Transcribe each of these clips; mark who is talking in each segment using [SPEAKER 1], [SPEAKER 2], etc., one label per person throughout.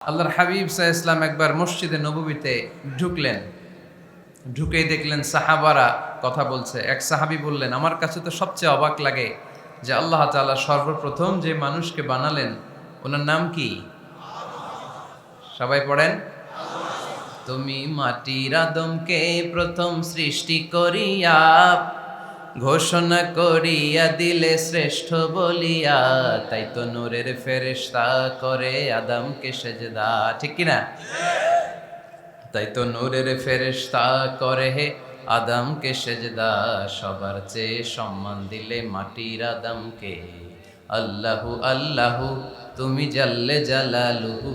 [SPEAKER 1] আল্লাহর হাবিব সাল্লাল্লাহু আলাইহি ওয়াসাল্লাম একবার মসজিদে নববীতে ঢুকলেন। ঢুকেই দেখলেন সাহাবারা কথা বলছে। এক সাহাবী বললেন, আমার কাছে তো সবচেয়ে অবাক লাগে যে আল্লাহ তাআলা সর্বপ্রথম যে মানুষকে বানালেন ওনার নাম কি? সবাই পড়েন। তুমি মাটির আদমকে প্রথম সৃষ্টি করিয়া ঘোষণা করিয়া দিলে শ্রেষ্ঠ বলিয়া, তাই তো নূরের ফেরেশতা করে আদমকে সেজদা। ঠিক কিনা? তাই তো নূরের ফেরেশতা করে হে আদমকে সেজদা, সবার চেয়ে সম্মান দিলে মাটির আদমকে। আল্লাহু আল্লাহু তুমি জাল্লে জালালুহু,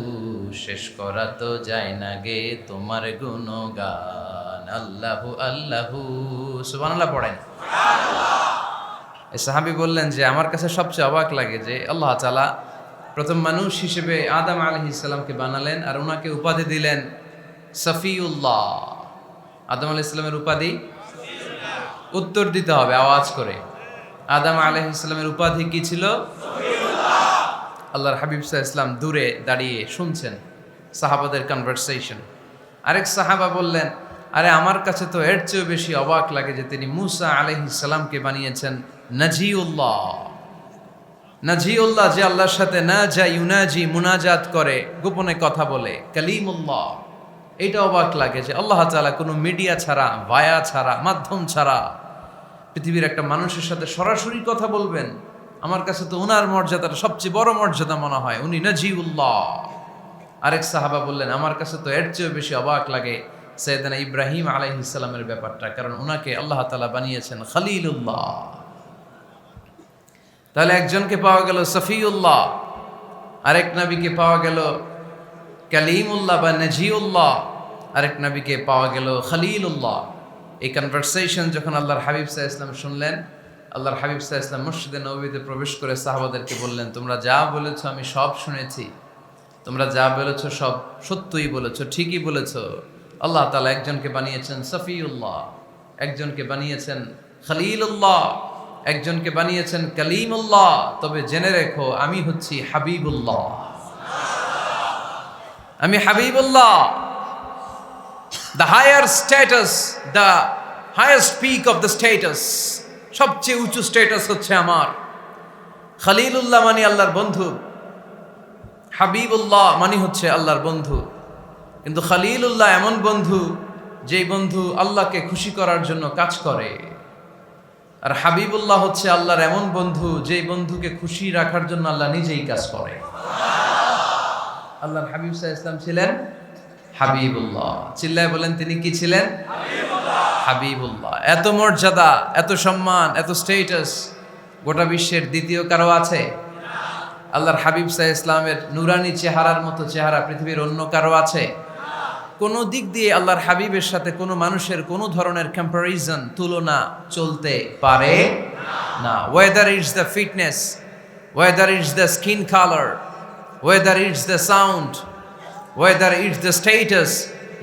[SPEAKER 1] শেষ করা তো যায় না গে তোমার গুণগান। আল্লাহু আল্লাহু, সুবহানাল্লাহ পড়েন। এই সাহাবী বললেন যে আমার কাছে সবচেয়ে অবাক লাগে যে আল্লাহ তাআলা প্রথম মানুষ হিসেবে আদম আলাইহিস সালামকে বানালেন আর ওনাকে উপাধি দিলেন সফিউল্লাহ। আদম আলাইহিস সালামের উপাধি উত্তর দিতে হবে আওয়াজ করে। আদম আলাইহিস সালামের উপাধি কি ছিল? আল্লাহর হাবিব সাল্লাল্লাহু আলাইহি ওয়াসাল্লাম দূরে দাঁড়িয়ে শুনছেন সাহাবাদের কনভারসেশন। আরেক সাহাবা বললেন, আরে আমার কাছে তো এর চেয়েও বেশি অবাক লাগে যে তিনি মূসা আলাইহিস সালামকে বানিয়েছেন নাজিউল্লাহ। নাজিউল্লাহ, যে আল্লাহর সাথে না যা ইউনাজি মুনাজাত করে, গোপনে কথা বলে, কালিমুল্লাহ। এটা অবাক লাগে যে আল্লাহ তাআলা কোনো মিডিয়া ছাড়া, ভায়া ছাড়া, মাধ্যম ছাড়া পৃথিবীর একটা মানুষের সাথে সরাসরি কথা বলবেন। আমার কাছে তো উনার মর্যাদাটা সবচেয়ে বড় মর্যাদা মনে হয়, উনি নাজিউল্লাহ। আরেক সাহাবা বললেন, আমার কাছে তো এর চেয়েও বেশি অবাক লাগে সাইয়েদনা ইব্রাহিম আলাইহিস সালামের ব্যাপারটা, কারণ উনাকে আল্লাহ তাআলা বানিয়েছেন খলিলুল্লাহ। তাহলে একজনকে পাওয়া গেল সফিউল্লাহ, আরেক নবীকে পাওয়া গেল কালিমুল্লাহ বা নাজিউল্লাহ, আরেক নবীকে পাওয়া গেল খলিলুল্লাহ। এই কনভারসেশন যখন আল্লাহর হাবিব সাল্লাল্লাহু আলাইহি ওয়াসাল্লাম শুনলেন, আল্লাহর হাবিব সাল্লাল্লাহু আলাইহি ওয়াসাল্লাম মসজিদে নববীতে প্রবেশ করে সাহাবাদেরকে বললেন, তোমরা যা বলেছো আমি সব শুনেছি, তোমরা যা বলেছো সব সত্যই বলেছো, ঠিকই বলেছো। আল্লাহ তাআলা একজনকে বানিয়েছেন সফিউল্লাহ, একজনকে বানিয়েছেন খলিলুল্লাহ, একজনকে বানিয়েছেন কালিমুল্লাহ। তবে জেনে রেখো আমি হচ্ছি হাবিবুল্লাহ, আমি Habibullah. The higher status, the highest peak of the status, সবচেয়ে উঁচু স্ট্যাটাস হচ্ছে আমার। খলিলুল্লাহ মানে আল্লাহর বন্ধু, হাবিবুল্লাহ মানে হচ্ছে আল্লাহর বন্ধু। কিন্তু খলিলুল্লাহ এমন বন্ধু যেই বন্ধু আল্লাহকে খুশি করার জন্য কাজ করে, আর হাবিবুল্লাহ হচ্ছে আল্লাহর এমন বন্ধু যেই বন্ধুকে খুশি রাখার জন্য আল্লাহ নিজেই কাজ করে। আল্লাহর হাবিব সাল্লাল্লাহু আলাইহি ওয়াসাল্লাম ছিলেন হাবিবুল্লাহ। চিল্লায় বলেন, তিনি কি ছিলেন? হাবিবুল্লাহ। এত মর্যাদা, এত সম্মান, এত স্ট্যাটাস গোটা বিশ্বের দ্বিতীয় কারো আছে? আল্লাহর হাবিব সাল্লাল্লাহু আলাইহি ওয়াসাল্লামের নুরানি চেহারার মতো চেহারা পৃথিবীর অন্য কারো আছে? কোনো দিক দিয়ে আল্লাহর হাবিবের সাথে কোনো মানুষের কোনো ধরনের কম্প্যারিজন, তুলনা চলতে পারে না। Whether it's the fitness, whether it's the skin colour, whether it's the sound, whether it's the status,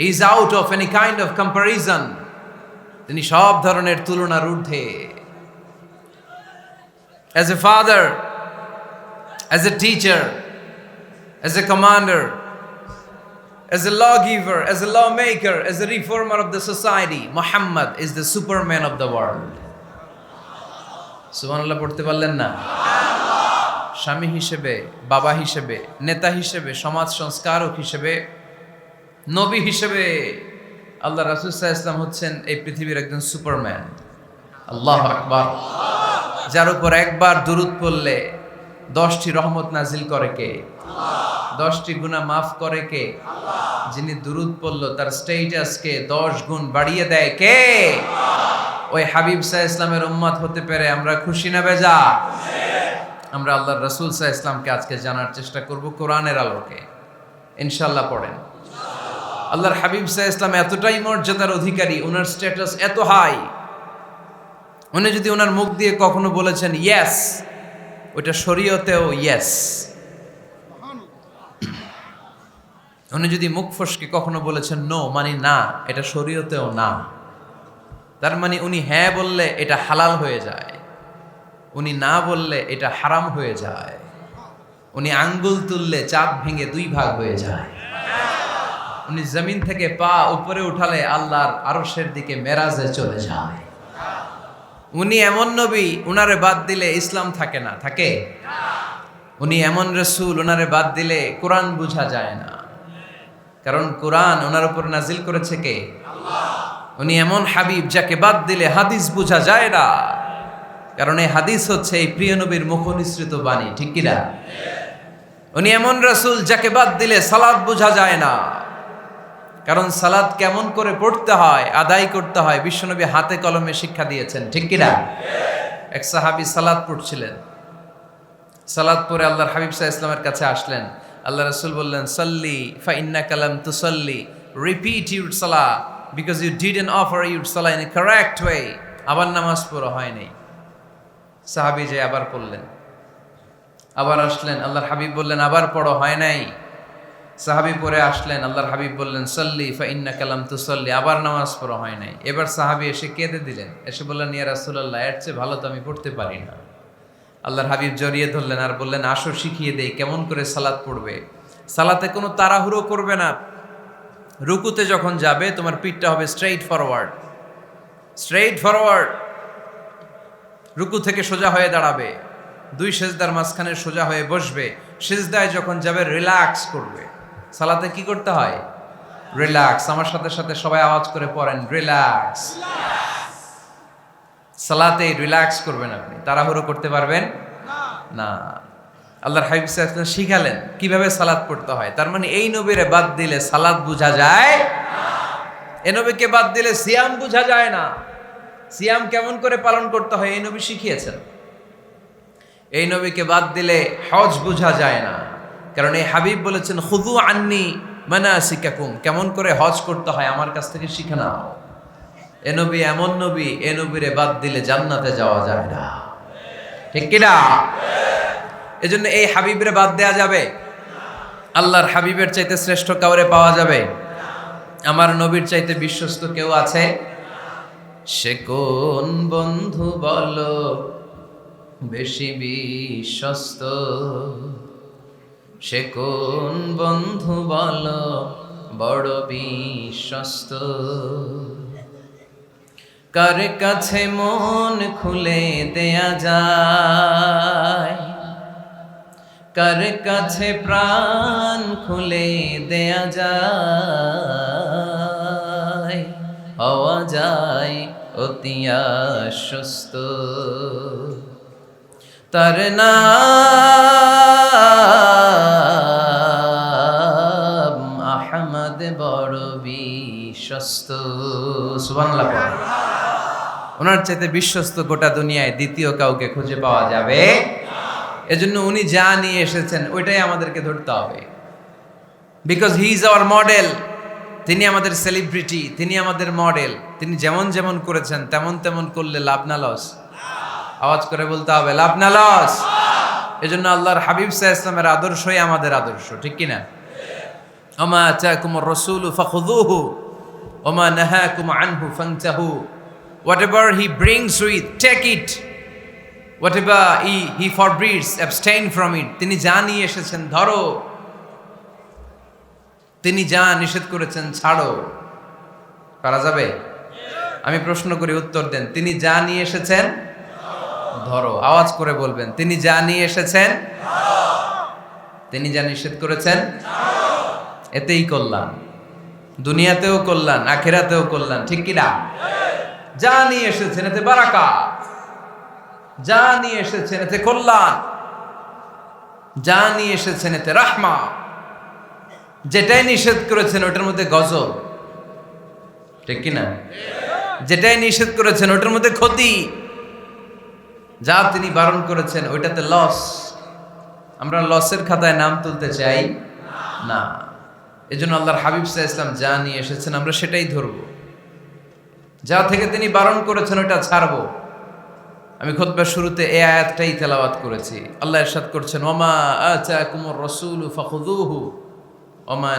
[SPEAKER 1] is out of any kind of comparison. তিনি সব ধরনের তুলনার ঊর্ধ্বে। As a father, as a teacher, as a commander, as a lawgiver, as a lawmaker, as a reformer of the society, Muhammad is the superman of the world. সুবহানাল্লাহ পড়তে পারলেন না? স্বামী হিসেবে, বাবা হিসেবে, নেতা হিসেবে, সমাজ সংস্কারক হিসেবে, নবী হিসেবে আল্লাহ রাসূল সাল্লাল্লাহু আলাইহি ওয়াসাল্লাম হচ্ছেন এই পৃথিবীর একজন সুপারম্যান। আল্লাহু আকবার। যার উপর একবার দুরূদ পড়লে 10টি রহমত নাজিল করে কে? 10টি গুনাহ মাফ করে কে? যিনি দুরূদ পড়ল তার স্ট্যাটাসকে 10 গুণ বাড়িয়ে দেয় কে? ওই হাবিব সাল্লাল্লাহু আলাইহি ওয়াসাল্লামের উম্মত হতে পেরে আমরা খুশি না বেজা? আমরা আল্লাহর রাসূল সাল্লাল্লাহু আলাইহি ওয়াসাল্লামকে আজকে জানার চেষ্টা করব কোরআনের আলোকে। ইনশাআল্লাহ পড়েন। আল্লাহর হাবিব সাল্লাল্লাহু আলাইহি ওয়াসাল্লাম এতটাই মর্যাদার অধিকারী, ওনার স্ট্যাটাস এত হাই, উনি যদি ওনার মুখ দিয়ে কখনো বলেছেন ইয়েস, ওইটা শরীয়তেও ইয়েস। উনি যদি মুখ ফসকে কখনো বলেছেন নো, মানে না, এটা শরীয়তেও না। তার মানে উনি হ্যাঁ বললে এটা হালাল হয়ে যায়, উনি না বললে এটা হারাম হয়ে যায়। উনি আঙ্গুল তুললে চাঁদ ভেঙে 2 ভাগ হয়ে যায়। উনি জমিন থেকে পা উপরে উঠালে আল্লাহর আরশের দিকে মেরাজে চলে যায়। উনি এমন নবী, উনারে বাদ দিলে ইসলাম থাকে না, থাকে? উনি এমন রাসূল, উনারে বাদ দিলে কোরআন বুঝা যায় না, কারণ কোরআন ওনার উপর নাজিল করেছে কে? আল্লাহ। উনি এমন হাবিব যাকে বাদ দিলে হাদিস বুঝা যায় না, কারণ এই হাদিস হচ্ছে এই প্রিয় নবীর মুখনিসৃত বাণী, ঠিক কি না? উনি এমন রাসূল যাকে বাদ দিলে সালাত বুঝা যায় না, কারণ সালাত কেমন করে পড়তে হয়, আদায় করতে হয় বিশ্বনবী হাতে কলমে শিক্ষা দিয়েছেন, ঠিক কি না? এক সাহাবী সালাত পড়ছিলেন, সালাত পড়ে আল্লাহর হাবিব সাল্লাল্লাহু আলাইহি ওয়াসাল্লামের কাছে আসলেন। আল্লাহ রাসূল বললেন, সাল্লি ফা ইন্নাকা লাম তুসাল্লি, রিপিট ইউর সালাহ because you didn't offer your সালাহ ইন এ কারেক্ট ওয়ে। আবার নামাজ পড়া হয় নাই। সাহাবী যে আবার পড়লেন, আবার আসলেন, আল্লাহর হাবিব বললেন আবার পড়ো, হয় নাই। সাহাবী পরে আসলেন, আল্লাহর হাবিব বললেন সাল্লি ফা ইন্নাকা লাম তুসাল্লি, আবার নামাজ পড়া হয় নাই। এবার সাহাবী এসে কেঁদে দিলেন, এসে বললেন ইয়া রাসূলুল্লাহ, এর চেয়ে ভালো তো আমি পড়তে পারি না। আল্লাহর হাবিব জড়িয়ে ধরলেন আর বললেন, আসো শিখিয়ে দেই কেমন করে সালাত পড়বে। সালাতে কোনো তাড়াহুড়ো করবে না। রুকুতে যখন যাবে তোমার পিঠটা হবে স্ট্রেইট ফরওয়ার্ড, স্ট্রেইট ফরওয়ার্ড। রুকু থেকে সোজা হয়ে দাঁড়াবে, 2 সেজদার মাঝখানে সোজা হয়ে বসবে। সেজদায় যখন যাবে রিল্যাক্স করবে। সালাতে কি করতে হয়? রিল্যাক্স। আমার সাথে সাথে সবাই আওয়াজ করে পড়েন, রিল্যাক্স। সালাতে রিল্যাক্স করবেন, আপনি তাড়াহুড়ো করতে পারবেন না। আল্লাহর হাবিব সাল্লাল্লাহু আলাইহি ওয়াসাল্লাম শিখালেন কিভাবে সালাত পড়তে হয়। তার মানে এই নবীরে বাদ দিলে সালাত বুঝা যায় না, এই নবীকে বাদ দিলে সিয়াম বুঝা যায় না। সিয়াম কেমন করে পালন করতে হয় এই নবী শিখিয়েছেন। এই নবীকে বাদ দিলে হজ বুঝা যায় না, কারণ এই হাবিব বলেছেন খুযু আন্নী মানাসিকাকুম, কেমন করে হজ করতে হয় আমার কাছ থেকে শিখে নাও। এ নবী এমন নবী, এ নবীরে বাদ দিলে জান্নাতে যাওয়া যায় না, ঠিক কি না? এজন্য এই হাবিবরে বাদ দেয়া যাবে? আল্লাহর হাবিবের চাইতে শ্রেষ্ঠ কাউরে পাওয়া যাবে? আমার নবীর চাইতে বিশ্বস্ত কেউ আছে? সে কোন বন্ধু বলো বেশি বিশ্বস্ত, সে কোন বন্ধু বলো বড় বিশ্বস্ত, কার কাছে মন খুলে দেয়া যায়, কার কাছে প্রাণ খুলে দেয়া যায়, হওয়া যায় অতি আশ্বস্ত। তার নাম আহমদ, বড় বিশ্বস্ত। সুবহানাল্লাহ। ওনার চাইতে বিশ্বস্ত গোটা দুনিয়ায় দ্বিতীয় কাউকে খুঁজে পাওয়া যাবে। এজন্য উনি যা নিয়ে এসেছেন ওইটাই আমাদেরকে ধরতে হবে, because he is our model. তিনি আমাদের সেলিব্রিটি, তিনি আমাদের মডেল। তিনি যেমন যেমন করেছেন তেমন তেমন করলে লাভ না লস? আওয়াজ করে বলতে হবে, লাভ না লস? এজন্য আল্লাহর হাবিব সাল্লাল্লাহু আলাইহি ওয়াসাল্লামের আদর্শই আমাদের আদর্শ, ঠিক কি না? ওমা আতাকুমুর রাসূলু ফাখুযুহু ওমা নাহাকুম আনহু ফান্তাহু। Whatever he brings with, take it. Whatever he forbids, abstain from it. তিনি যা নিয়ে এসেছেন ধরো, তিনি যা নিষেধ করেছেন ছাড়ো। পারা যাবে? আমি প্রশ্ন করি, উত্তর দেন। তিনি যা নিয়ে এসেছেন ধরো। আওয়াজ করে বলবেন, তিনি যা নিয়ে এসেছেন, তিনি যা নিষেধ করেছেন, এতেই কল্যাণ। দুনিয়াতেও কল্যাণ, আখিরাতেও কল্যাণ, ঠিক কি না? যা নিয়ে এসেছেন এতে বারাকাত, যা নিয়ে এসেছেন এতে কল্যাণ, যা নিয়ে এসেছেন এতে রাহমা। যেটাই নিষেধ করেছেন ওটার মধ্যে গজব, ঠিক কি না? যেটাই নিষেধ করেছেন ওটার মধ্যে ক্ষতি, যা তিনি বারণ করেছেন ওইটাতে লস। আমরা লসের খাতায় নাম তুলতে চাই না। এজন্য আল্লাহর হাবিব সাল্লাল্লাহু আলাইহি ওয়াসাল্লাম যা নিয়ে এসেছেন আমরা সেটাই ধরবো, যা থেকে তিনি বারণ করেছেন ওটা ছাড়বো। আমি খুতবার শুরুতে এই আয়াতটাই তেলাওয়াত করেছি। আল্লাহ ইরশাদ করছেন, ওমা আতাকুমুর রাসূলু ফাখুযুহু ওমা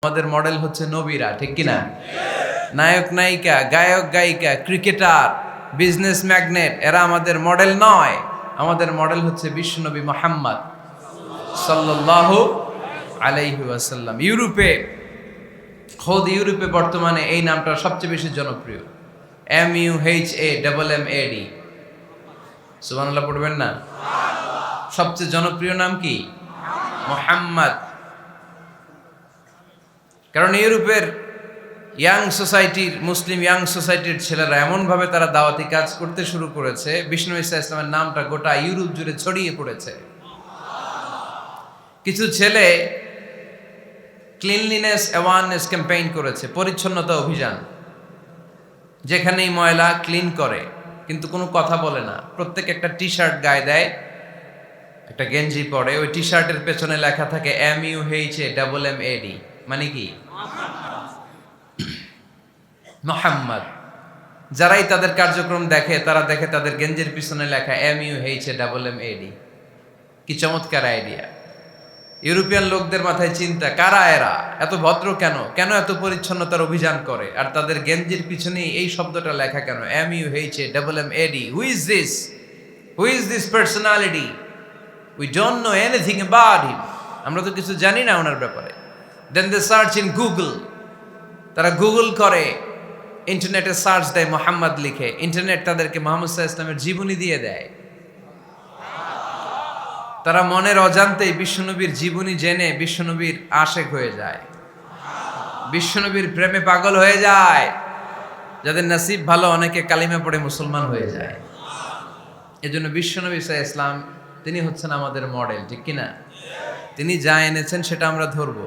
[SPEAKER 1] আমাদের মডেল হচ্ছে নবীরা, ঠিক কিনা? নায়ক নায়িকা, গায়ক গায়িকা, ক্রিকেটার, বিজনেস ম্যাগনেট, এরা আমাদের মডেল নয়। আমাদের মডেল হচ্ছে বিশ্বনবী মুহাম্মদ সাল্লাল্লাহু আলাইহি ওয়াসাল্লাম। ইউরোপে বর্তমানে এই নামটা সবচেয়ে বেশি জনপ্রিয়, MUHAMMAD। সুবহানাল্লাহ পড়বেন না? সবচেয়ে জনপ্রিয় নাম কি? মুহাম্মদ। কারণ ইউরোপের মুসলিম ইয়াং সোসাইটির ছেলেরা এমনভাবে তারা দাওয়াতি কাজ করতে শুরু করেছে, বিষ্ণু ঈসা ইসলামের নামটা গোটা ইউরোপ জুড়ে ছড়িয়ে পড়েছে। কিছু ছেলে ক্লিনলিনেস অ্যাওয়ারনেস ক্যাম্পেইন করেছে, পরিচ্ছন্নতা অভিযান, যেখানেই ময়লা ক্লিন করে, কিন্তু কোনো কথা বলে না। প্রত্যেক একটা টি শার্ট গায়ে দেয়, একটা গেঞ্জি পরে, ওই টি শার্টের পেছনে লেখা থাকে MUHAMMAD, মানে কি? মুহাম্মদ। যারাই তাদের কার্যক্রম দেখে, তারা দেখে তাদের গেঞ্জির পিছনে লেখা MUHAMMAD। কি চমৎকার আইডিয়া! ইউরোপিয়ান লোকদের মাথায় চিন্তা, কারা এরা, এত ভদ্র কেন, কেন এত পরিচ্ছন্নতার অভিযান করে, আর তাদের গেঞ্জির পিছনে এই শব্দটা লেখা কেন, MUHAMMAD? Who is this personality? We don't know anything about him. আমরা তো কিছু জানি না ওনার ব্যাপারে। দেন দে সার্চ ইন গুগল। তারা গুগল করে, ইন্টারনেটে সার্চ দেয়, মুহাম্মদ লিখে, ইন্টারনেট তাদেরকে মুহাম্মদ সাল্লাল্লাহু আলাইহি ওয়াসাল্লামের জীবনী দিয়ে দেয়। তারা মনের অজান্তেই বিশ্বনবীর জীবনী জেনে বিশ্বনবীর আশেক হয়ে যায়, বিশ্বনবীর প্রেমে পাগল হয়ে যায়। যাদের নসিব ভালো, অনেকে কালিমা পড়ে মুসলমান হয়ে যায়। এজন্য বিশ্বনবী সাল্লাল্লাহু আলাইহি ওয়াসাল্লাম তিনি হচ্ছেন আমাদের মডেল, ঠিক কিনা? তিনি যা এনেছেন সেটা আমরা ধরবো,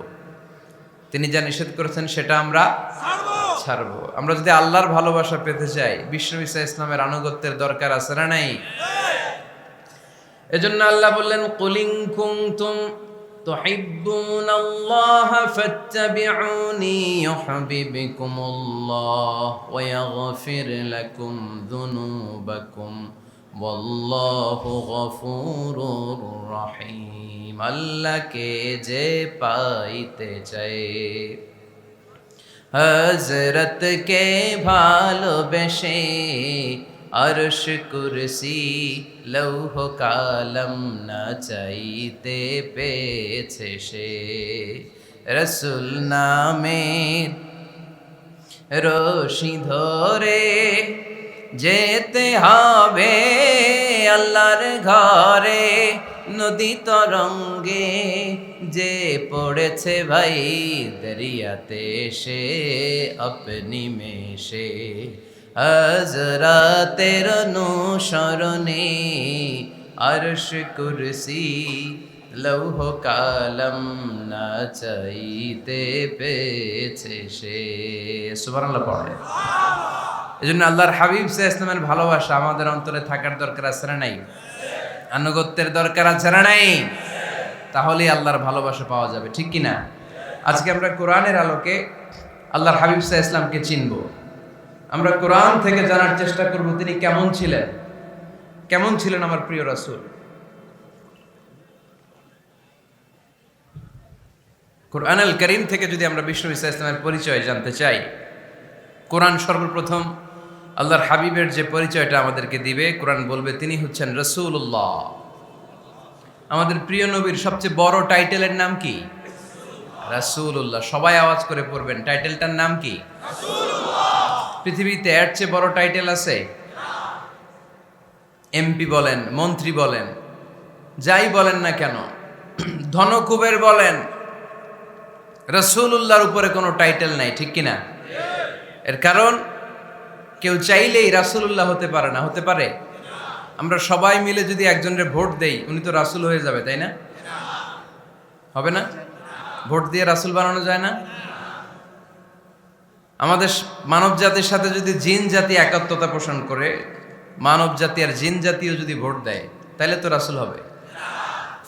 [SPEAKER 1] তিনি যা নিষেধ করেছেন সেটা আমরা ছাড়বো। আমরা যদি আল্লাহর ভালোবাসা পেতে চাই, বিশ্বনবী সাল্লাল্লাহু আলাইহি ওয়াসাল্লামের আনুগত্যের দরকার আছে না নাই? এজন্য আল্লাহ বললেন, কুল ইন কুনতুম তুহিব্বুনাল্লাহা ফাত্তাবিউনি ইউহিব্বুকুমুল্লাহ ওয়া ইয়াগফির লাকুম যুনুবাকুম ওয়াল্লাহু গফুরুর রহিম। আল্লাহকে যে পাইতে চায়, হযরতকে ভালোবেসে আরশ কুরসি লৌহ কালম না চাইতে পেয়েছে সে। রসুল নামের রশি ধরে যেতে হবে আল্লাহর ঘরে। নদী তরঙ্গে যে পড়েছে ভাই দরিয়াতে, সে আপনি মেশে হযরতের অনুসরণে আরশ কুরসি লৌহ কালম না চাইতে পেয়েছে সে। সুবহানাল্লাহ পড়ে। এজন্য আল্লাহর হাবিব সাল্লাল্লাহু আলাইহি ওয়াসাল্লামের ভালোবাসা আমাদের অন্তরে থাকার দরকার আছে না নাই? আনুগত্যের দরকার আছে না নাই? তাহলেই আল্লাহর ভালোবাসা পাওয়া যাবে, ঠিক কিনা? আজকে আমরা কোরআনের আলোকে আল্লাহর হাবিব সাল্লাল্লাহু আলাইহি ওয়াসাল্লামকে চিনব। আমরা কোরআন থেকে জানার চেষ্টা করব তিনি কেমন ছিলেন, কেমন ছিলেন আমার প্রিয় রাসূল। কোরআনুল কারীম থেকে যদি আমরা বিষ্ণু ঈসা ইসলামের পরিচয় জানতে চাই, কোরআন সর্বপ্রথম আল্লাহর হাবিবের যে পরিচয়টা আমাদেরকে দিবে, কোরআন বলবে তিনি হচ্ছেন রাসূলুল্লাহ। আমাদের প্রিয় নবীর সবচেয়ে বড় টাইটেলের নাম কি? রাসূলুল্লাহ। সবাই আওয়াজ করে পড়বেন, টাইটেলটার নাম কি? পৃথিবীতে এর চেয়ে বড় টাইটেল আছে? এমপি বলেন, মন্ত্রী বলেন, যাই বলেন না কেন, ধনকুবের বলেন, রাসূলুল্লাহর উপরে কোনো টাইটেল নাই, ঠিক কিনা? এর কারণ কেউ চাইলেই রাসূলুল্লাহ হতে পারে না। হতে পারে? আমরা সবাই মিলে যদি একজনের ভোট দেই, উনি তো রাসূল হয়ে যাবে, তাই না? হবে না? ভোট দিয়ে রাসূল বানানো যায় না? আমাদের মানব জাতির সাথে যদি জিন জাতি একাত্মতা পোষণ করে, মানব জাতি আর জিন জাতিও যদি ভোট দেয়, তাহলে তো রাসূল হবে।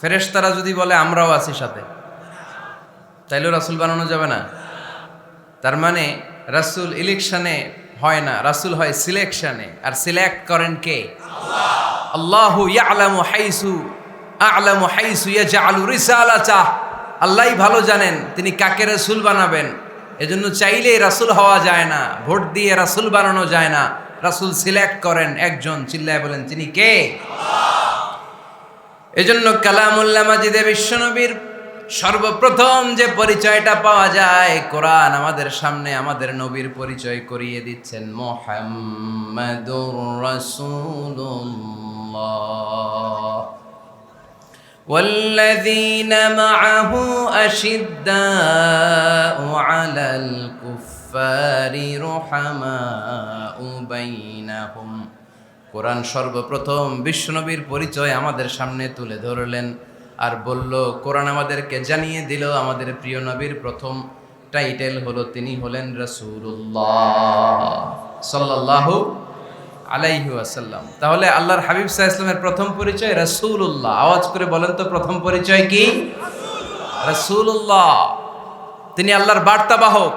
[SPEAKER 1] ফেরেশতারা যদি বলে আমরাও আছি সাথে, তাইলেও রাসূল বানানো যাবে না। তার মানে রাসূল ইলেকশনে হয় না, রাসূল হয় সিলেকশনে। আর সিলেক্ট করেন কে? আল্লাহু ইয়ালামু হাইসু আ'লামু হাইসু ইয়াজআলু রিসালাতাহ। আল্লাহই ভালো জানেন তিনি কাকে রাসূল বানাবেন। এজন্য চাইলেই রাসূল হওয়া যায় না, ভোট দিয়ে রাসূল বানানো যায় না। রাসূল সিলেক্ট করেন একজন, চিল্লায় বলেন তিনি কে? এজন্য কালামুল্লাহ মাজিদে বিশ্বনবীর সর্বপ্রথম যে পরিচয়টা পাওয়া যায়, কোরআন আমাদের সামনে আমাদের নবীর পরিচয় করিয়ে দিচ্ছেন, মুহাম্মাদুর রাসূলুল্লাহ ওয়াল্লাযীনা মাআহু আশিদ্দাউ আলাল কুফফারি রুহামাউ বাইনাহুম। কোরআন সর্বপ্রথম বিশ্বনবীর পরিচয় আমাদের সামনে তুলে ধরলেন আর বলল, কোরআন আমাদেরকে জানিয়ে দিল আমাদের প্রিয় নবীর প্রথম টাইটেল হলো তিনি হলেন রাসূলুল্লাহ সাল্লাল্লাহু আলাইহি ওয়াসাল্লাম। তাহলে আল্লাহর হাবিব সাল্লাল্লাহু আলাইহি ওয়াসাল্লামের প্রথম পরিচয় রাসূলুল্লাহ। আওয়াজ করে বলেন তো প্রথম পরিচয় কি? রাসূলুল্লাহ। তিনি আল্লাহর বার্তাবাহক,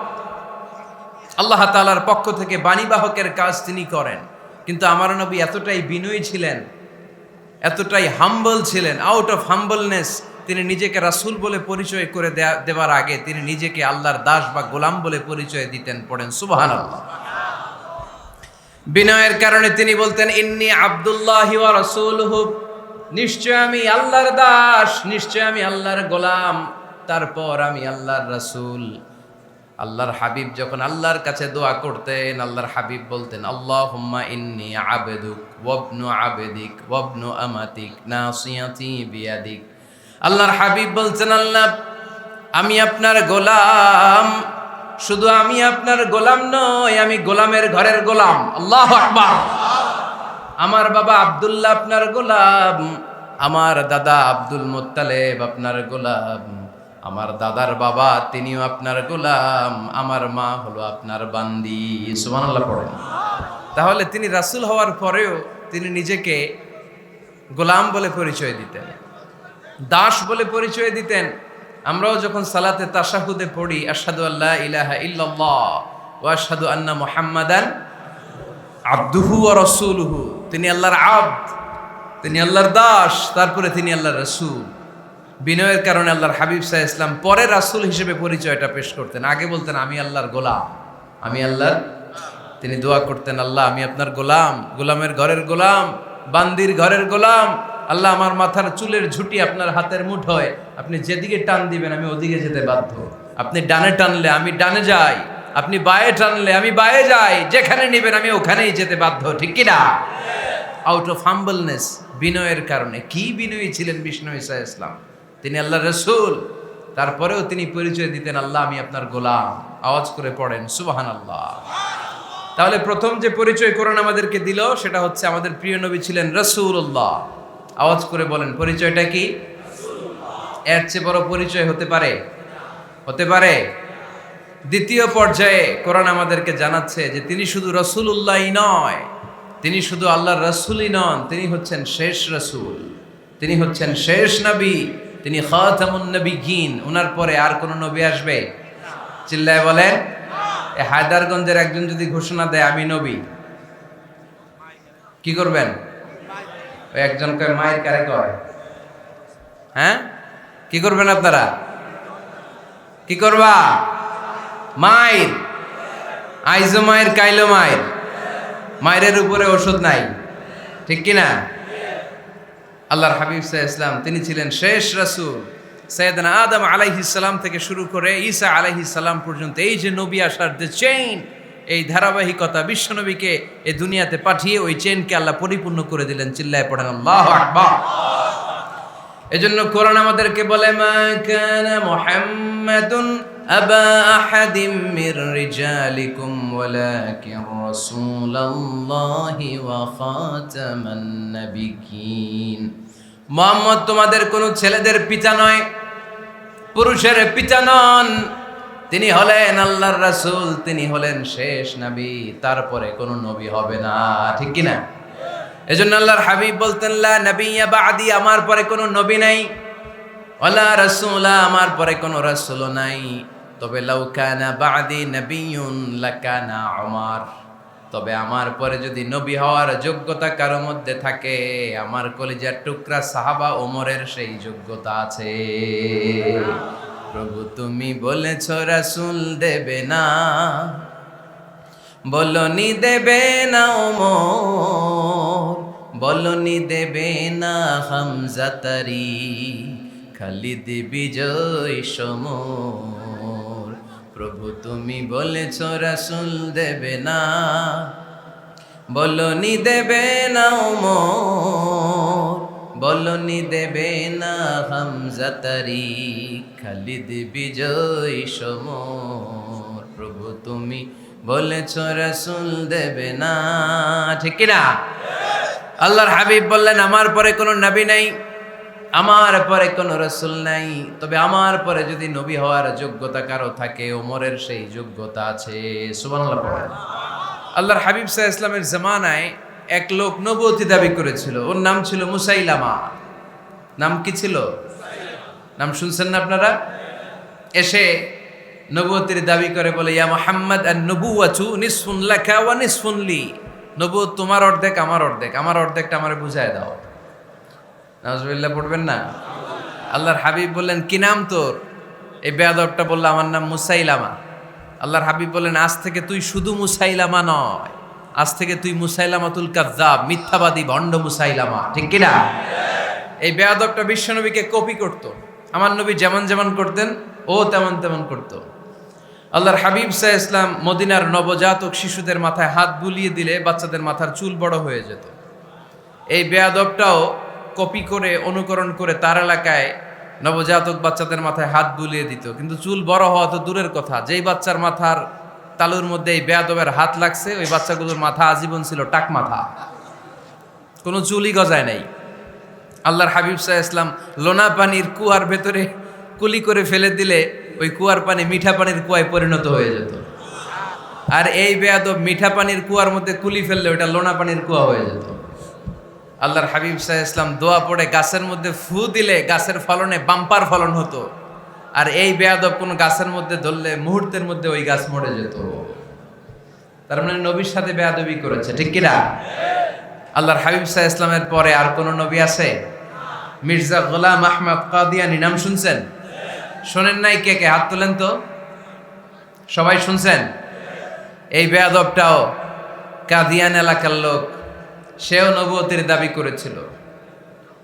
[SPEAKER 1] আল্লাহ তাআলার পক্ষ থেকে বাণীবাহকের কাজ তিনি করেন। কিন্তু আমার নবী এতটাই বিনয়ী ছিলেন, এতটাই হাম্বল ছিলেন, আউট অফ হাম্বলনেস তিনি নিজেকে রাসূল বলে পরিচয় করে দেওয়ার আগে তিনি নিজেকে আল্লাহর দাস বা গোলাম বলে পরিচয় দিতেন। পড়েন সুবহানাল্লাহ। বিনয়ের কারণে তিনি বলতেন, ইন্নী আব্দুল্লাহি ওয়া রাসূলুহু, নিশ্চয় আমি আল্লাহর দাস, নিশ্চয় আমি আল্লাহর গোলাম, তারপর আমি আল্লাহর রাসূল। আল্লাহর হাবিব যখন আল্লাহর কাছে দোয়া করতেন, আল্লাহর হাবিব বলতেন, আল্লাহুম্মা ইন্নী আবদুক ওয়াবনু আবদিক ওয়াবনু আমাতিক নাসিয়াতি বিয়াদিক। আল্লাহর হাবিব বলছেন, আল্লাহ আমি আপনার গোলাম, শুধু আমি আপনার গোলাম নই, আমি গোলামের ঘরের গোলাম। আল্লাহু আকবার। আমার বাবা আব্দুল্লাহ আপনার গোলাম, আমার দাদা আব্দুল মুত্তালিব আপনার গোলাম, আমার দাদার বাবা তিনিও আপনার গোলাম, আমার মা হলো আপনার বান্দি। সুবহানাল্লাহ পড়েন। তাহলে তিনি রাসূল হওয়ার পরেও তিনি নিজেকে গোলাম বলে পরিচয় দিতেন, দাস বলে পরিচয় দিতেন। আমরাও যখন সালাতে তাশাহুদে পড়ি, আশহাদু আল্লা ইলাহা ইল্লাল্লাহ ওয়া আশহাদু আন্না মুহাম্মাদান আবদুহু ওয়া রাসূলুহু, তিনি আল্লাহর আবদ, তিনি আল্লাহর দাস, তারপরে তিনি আল্লাহর রাসূল। বিনয়ের কারণে আল্লাহর হাবিব সাল্লাল্লাহু আলাইহি ওয়াসাল্লাম পরে রাসূল হিসেবে পরিচয়টা পেশ করতেন। আগে বলতেন আমি আল্লাহর গোলাম, আমি আল্লাহর। তিনি দোয়া করতেন, আল্লাহ আমি আপনার গোলাম, গোলামের ঘরের গোলাম, বান্দির ঘরের গোলাম। আল্লাহ আমার মাথার চুলের ঝুঁটি আপনার হাতের মুঠোয়, আপনি যেদিকে টান দিবেন আমি ওদিকে যেতে বাধ্য। আপনি ডানে টানলে আমি ডানে যাই, আপনি বায়ে টানলে আমি বায়ে যাই, যেখানে নেবেন আমি ওখানেই যেতে বাধ্য। ঠিক কি না? আউট অফ হাম্বলনেস, বিনয়ের কারণে। কি বিনয়ী ছিলেন বিষ্ণু ঈসা ইসলাম। তিনি আল্লাহর রাসূল, তারপরেও তিনি পরিচয় দিতেন, আল্লাহ আমি আপনার গোলাম। আওয়াজ করে পড়েন সুবহানাল্লাহ। তাহলে প্রথম যে পরিচয় কোরআন আমাদেরকে দিল সেটা হচ্ছে আমাদের প্রিয় নবী ছিলেন রাসূলুল্লাহ। আওয়াজ করে বলেন পরিচয়টা কি? এর চেয়ে বড় পরিচয় হতে পারে? হতে পারে? দ্বিতীয় পর্যায়ে কোরআন আমাদেরকে জানাচ্ছে যে তিনি শুধু রাসূলুল্লাহই নয়, তিনি শুধু আল্লাহর রাসূলই নন, তিনি হচ্ছেন শেষ রাসূল, তিনি হচ্ছেন শেষ নবী, তিনি খাতামুন নবিয়্যিন। ওনার পরে আর কোন নবী আসবে? চিল্লায় বলেন। এই হায়দারগঞ্জের একজন যদি ঘোষণা দেয় আমি নবী, কি করবেন? ওই একজন কয় মায়ের কারে কয়, হ্যাঁ কি করবেন আপনারা? কি করবা? মায়ের। আইজো মায়ের কাইলো মায়ের, মায়ের উপরে ওষুধ নাই, ঠিক কিনা? আল্লাহর হাবিব সাল্লাল্লাহু আলাইহি ওয়াসাল্লাম তিনি ছিলেন শেষ রাসূল। সাইয়েদনা আদম আলাইহিস সালাম থেকে শুরু করে ঈসা আলাইহিস সালাম পর্যন্ত এই যে নবী আসার যে চেইন, এই ধারাবাহিকতা, বিশ্বনবীকে এই দুনিয়াতে পাঠিয়ে ওই চেইনকে আল্লাহ পরিপূর্ণ করে দিলেন। চিল্লায় পড়েন আল্লাহু আকবার। এজন্য কোরআন আমাদেরকে বলে, মা কানা মুহাম্মাদুন আবা আহাদিম মির রিজালিকুম ওয়ালাকিন রাসূলুল্লাহি ওয়া খাতামান নাবিয়্যিন। মুহাম্মদ তোমাদের কোন ছেলেদের পিতা নয়, পুরুষের পিতা নন, তিনি হলেন আল্লাহর রাসূল, তিনি হলেন শেষ নবী, তারপরে কোন নবী হবে না। ঠিক কি না? এজন্য আল্লাহর হাবিব বলতেন, লা নাবিয়্যা বা'দি, আমার পরে কোনো নবী নাই, ওয়ালা রাসূলা, আমার পরে কোনো রাসূলও নাই। তবে লাউ কানা বা'দি নাবিয়্যুন লাকানা উমর, তবে আমার পরে যদি নবী হওয়ার যোগ্যতা কারো মধ্যে থাকে, আমার কলিজার টুকরা সাহাবা ওমরের সেই যোগ্যতা আছে। প্রভু তুমি বলেছ রাসূল দেবে না, বলনি দেবে না ওমর, বলনি দেবে না হামজা তারি, খালিদ বিজয় সমর। প্রভু তুমি বলেছ রাসূল দেবে না, বলনি দেবে না ওমর, বলনি দেবে না হামজা তারি, খালিদ বিজয় সমর। প্রভু তুমি বলেছ রাসূল দেবে না, ঠিক কিনা? আল্লাহর হাবিব বললেন আমার পরে কোনো নবী নাই, আমার পরে কোনো রাসূল নাই, তবে আমার পরে যদি নবী হওয়ার যোগ্যতা কারো থাকে ওমরের সেই যোগ্যতা আছে। সুবহানাল্লাহ পড়েন। আল্লাহর হাবিব সাল্লাল্লাহু আলাইহি ওয়াসাল্লামের জামানায় এক লোক নবুয়তি দাবি করেছিল, ওর নাম ছিল মুসাইলামা। নাম কি ছিল? নাম শুনছেন না আপনারা? এসে নবুয়তির দাবি করে বলে, ইয়া মুহাম্মদ আন-নবুওয়াতু নিসফুন লাকা ওয়া নিসফুন লি, নবুয়ত তোমার অর্ধেক আমার অর্ধেক, আমার অর্ধেকটা আমারে বুঝায় দাও। নাউজুবিল্লাহ পড়বেন না? আল্লাহর হাবিব বললেন কি নাম তোর? এই বেয়াদবটা বলল আমার নাম মুসাইলামা। আল্লাহর হাবিব বললেন আজ থেকে তুই শুধু মুসাইলামা নয়, আজ থেকে তুই মুসাইলামাতুল কাযযাব, মিথ্যাবাদী ভণ্ড মুসাইলামা, ঠিক কিনা? এই বেয়াদবটা বিশ্বনবীকে কপি করত, আমার নবী যেমন যেমন করতেন ও তেমন তেমন করত। আল্লাহর হাবিব সাল্লাল্লাহু আলাইহি ওয়াসাল্লাম মদিনার নবজাতক শিশুদের মাথায় হাত বুলিয়ে দিলে বাচ্চাদের মাথার চুল বড় হয়ে যেত। এই বেয়াদবটাও কপি করে অনুকরণ করে তার এলাকায় নবজাতক বাচ্চাদের মাথায় হাত বুলিয়ে দিত, কিন্তু চুল বড় হওয়া তো দূরের কথা, যেই বাচ্চার মাথার তালুর মধ্যে এই বেয়াদবের হাত লাগছে ওই বাচ্চাগুলোর মাথা আজীবন ছিল টাক মাথা, কোনো চুলই গজায় নাই। আল্লাহর হাবিব সাল্লাল্লাহু আলাইহি ওয়াসাল্লাম লোনা পানির কুয়ার ভেতরে কুলি করে ফেলে দিলে ওই কুয়ার পানি মিঠা পানির কুয়ায় পরিণত হয়ে যেত, আর এই বেয়াদব মিঠা পানির কুয়ার মধ্যে কুলি ফেললে ওটা লোনা পানির কুয়া হয়ে যেত। আল্লাহর হাবিব সাল্লাল্লাহু আলাইহি ওয়াসাল্লাম দোয়া পড়ে গাছের মধ্যে ফু দিলে গাছের ফলনে বাম্পার ফলন হতো, আর এই বেয়াদব কোন গাছের মধ্যে ধরলে মুহূর্তের মধ্যে ওই গাছ মরে যেত। তার মানে নবীর সাথে বেয়াদবি করেছে, ঠিক কিনা? আল্লাহর হাবিব সাল্লাল্লাহু আলাইহি ওয়াসাল্লামের পরে আর কোন নবী আছে? মির্জা গোলাম আহমদ কাদিয়ানী নাম শুনছেন? শোনেন নাই? কে কে হাত তোলেন তো। সবাই শুনছেন? এই বেয়াদবটাও কাদিয়ান এলাকার লোক, সেও নবুয়তের দাবি করেছিল,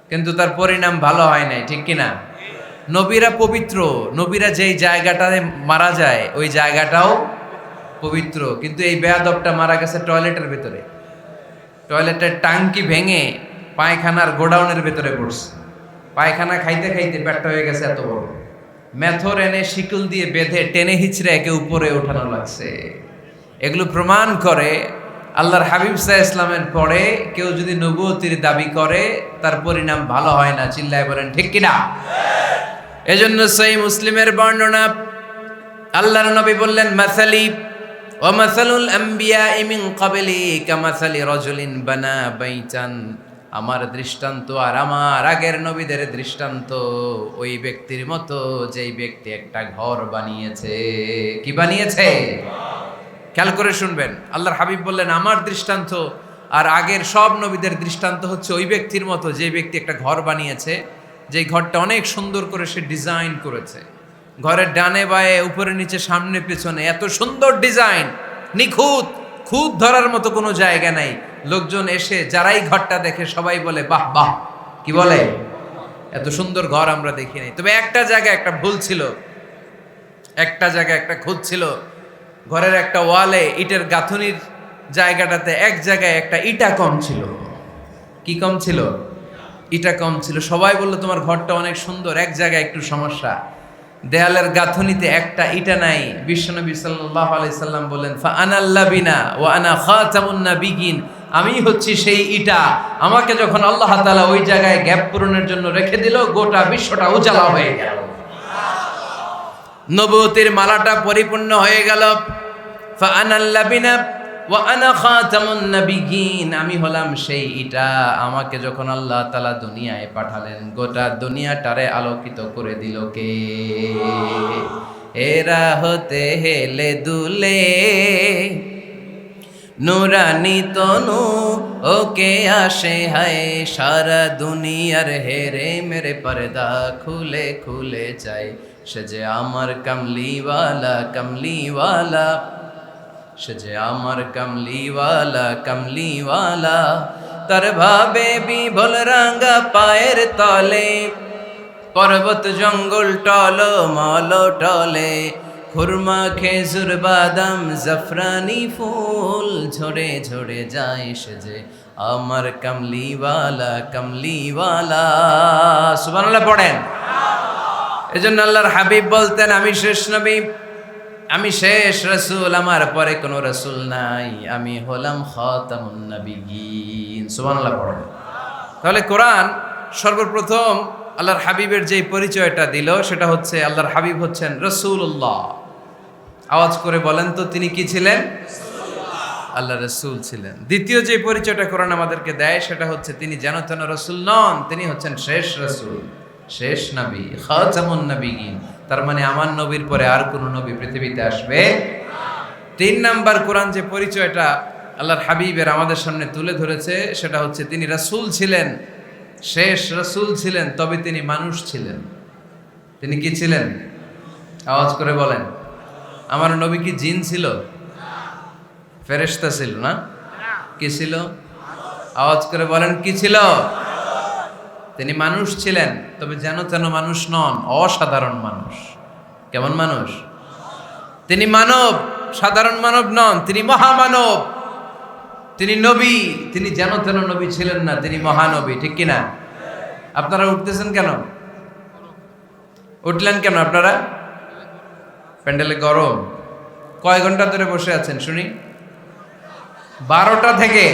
[SPEAKER 1] কিন্তু তার পরিণাম ভালো হয় নাই, ঠিক কিনা? নবীরা পবিত্র, নবীরা যেই জায়গাটায় মারা যায় ওই জায়গাটাও পবিত্র, কিন্তু এই বেয়াদবটা মারা গেছে টয়লেটের ভিতরে, টয়লেটের টাঙ্কি ভেঙে পায়খানার গোডাউনের ভেতরে পড়ছে, পায়খানা খাইতে খাইতে পেটটা হয়ে গেছে এত বড়, মেথর এনে শিকল দিয়ে বেঁধে টেনে হিচড়ে একে উপরে ওঠানো লাগছে। এগুলো প্রমাণ করে আল্লাহর হাবিব সাল্লাল্লাহু আলাইহি ওয়াসাল্লামের পরে কেউ যদি নবুয়তির দাবি করে তার পরিণাম ভালো হয় না। চিল্লায় বলেন ঠিক কিনা? এজন্য সহিহ মুসলিমের বর্ণনা, আল্লাহর নবী বললেন মাসালি ওয়া মাসালুল আমবিয়াই মিন ক্বাবলি কামাসালি রাজুলিন বানা বাইতান, আমার দৃষ্টান্ত আর আমার আগের নবীদের দৃষ্টান্ত ওই ব্যক্তির মতো যেই ব্যক্তি একটা ঘর বানিয়েছে। কি বানিয়েছে? খেয়াল করে শুনবেন, আল্লাহর হাবিব বললেন আমার দৃষ্টান্ত আর আগের সব নবীদের দৃষ্টান্ত হচ্ছে ওই ব্যক্তির মতো যে ব্যক্তি একটা ঘর বানিয়েছে, যেই ঘরটা অনেক সুন্দর করে সে ডিজাইন করেছে, ঘরের ডানে বায়ে উপরে নিচে সামনে পেছনে এত সুন্দর ডিজাইন, নিখুঁত, খুঁত ধরার মতো কোনো জায়গা নাই। লোকজন এসে যারাই ঘরটা দেখে সবাই বলে বাহ বাহ, কি বলে, এত সুন্দর ঘর আমরা দেখি নাই। তবে একটা জায়গায় একটা ভুল ছিল, একটা জায়গায় একটা খুঁত ছিল, ঘরের একটা ওয়ালে ইটের গাঁথুনির জায়গাটাতে এক জায়গায় একটা ইটা কম ছিল। কি কম ছিল? ইটা কম ছিল। সবাই বললো তোমার ঘরটা অনেক সুন্দর, এক জায়গায় একটু সমস্যা, দেয়ালের গাঁথুনিতে একটা ইটা নাই। বিশ্বনবী সাল্লাল্লাহু আলাইহি সাল্লাম বলেন ফা আনাল লাবিনা ওয়া আনা খাতামুন নাবিয়িন, আমি হচ্ছি সেই ইটা, আমাকে যখন আল্লাহ তাআলা ওই জায়গায় গ্যাপ পূরণের জন্য রেখে দিল গোটা বিশ্বটা উজালা হয়ে গেল, নবুয়তের মালাটা পরিপূর্ণ হয়ে গেল। ফা আনাল লাবিনা ওয়া আনা খাতামুন নাবিয়িন, আমি হলাম সেই ইটা, আমাকে যখন আল্লাহ তাআলা দুনিয়ায় পাঠালেন গোটা দুনিয়াটারে আলোকিত করে দিল কে? এরা হতে হেলে দুলে নুরানি তনু ওকে আসে হায়, সারা দুনিয়ার হেরে মেরে পর্দা খুলে খুলে যায়, সে যে আমার কামলিওয়ালা কামলিওয়ালা, সে যে আমার কামলিওয়ালা কামলিওয়ালা, তার ভাবে বিভোল রাঙ্গা পায়ের তলে, পর্বত জঙ্গল টল মল টলে, খুরমা খেজুর বাদাম জাফরানি ফুল ঝরে ঝরে যায়, সে যে আমার কামলিওয়ালা কামলিওয়ালা। সুবহানাল্লাহ পড়েন। এজন্য আল্লাহর হাবিব বলতেন, আমি শেষ নবী, আমি শেষ রাসূল, আমার পরে কোনো রাসূল নাই, আমি হলাম খাতামুন নবিয়্যিন। সুবহানাল্লাহ পড়েন। তাহলে কোরআন সর্বপ্রথম আল্লাহর হাবিবের যে পরিচয়টা দিল সেটা হচ্ছে আল্লাহর হাবিব হচ্ছেন রাসূলুল্লাহ। আওয়াজ করে বলেন তো, তিনি কি ছিলেন? আল্লাহ রাসূল ছিলেন। দ্বিতীয় যে পরিচয়টা কোরআন আমাদেরকে দেয় সেটা হচ্ছে তিনি যেন তেন রাসূল নন, তিনি হচ্ছেন শেষ রাসূল, শেষ নবী, খাতামুন নবিয়্যিন। তার মানে আমার নবীর পরে আর কোনো নবী পৃথিবীতে আসবে। তিন নাম্বার কোরআন যে পরিচয়টা আল্লাহর হাবিবের আমাদের সামনে তুলে ধরেছে সেটা হচ্ছে তিনি রাসূল ছিলেন, শেষ রাসূল ছিলেন, তবে তিনি মানুষ ছিলেন। তিনি কি ছিলেন? আওয়াজ করে বলেন। আমার নবী কি জিন ছিল? ফেরেশতা ছিল না? কি ছিল? আওয়াজ করে বলেন, কি ছিল? তিনি মানুষ ছিলেন, তবে যেন তেন মানুষ নন, অসাধারণ মানুষ। কেমন মানুষ? তিনি মানব, সাধারণ মানব নন, তিনি মহামানব। তিনি নবী, তিনি যেন তেন নবী ছিলেন না, তিনি মহানবী। ঠিক কিনা? আপনারা উঠতেছেন কেন? উঠলেন কেন আপনারা? প্যান্ডেলে গরম। কয় ঘন্টা ধরে বসে আছেন শুনি? 12টা থেকে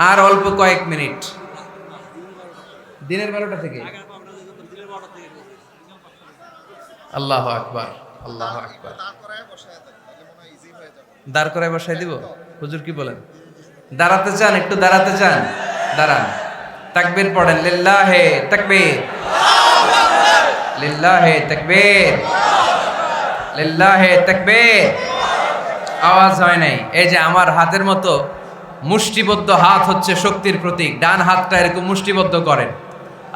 [SPEAKER 1] আর অল্প কয়েক মিনিট। দিনের 12টা থেকে। আল্লাহু আকবার, আল্লাহু আকবার। দাঁড় করায় বসায় দিব? হুজুর কি বলেন? দাঁড়াতে চান? একটু দাঁড়াতে চান? দাঁড়ান। তাকবীর পড়েন, লিল্লাহে তাকবীর, লিল্লাহে তাকবীর, লিল্লাহে তাকবীর। আওয়াজ হয় নাই। এই যে আমার হাতের মতো মুষ্টিবদ্ধ হাত হচ্ছে শক্তির প্রতীক। ডান হাতটা এরকম মুষ্টিবদ্ধ করেন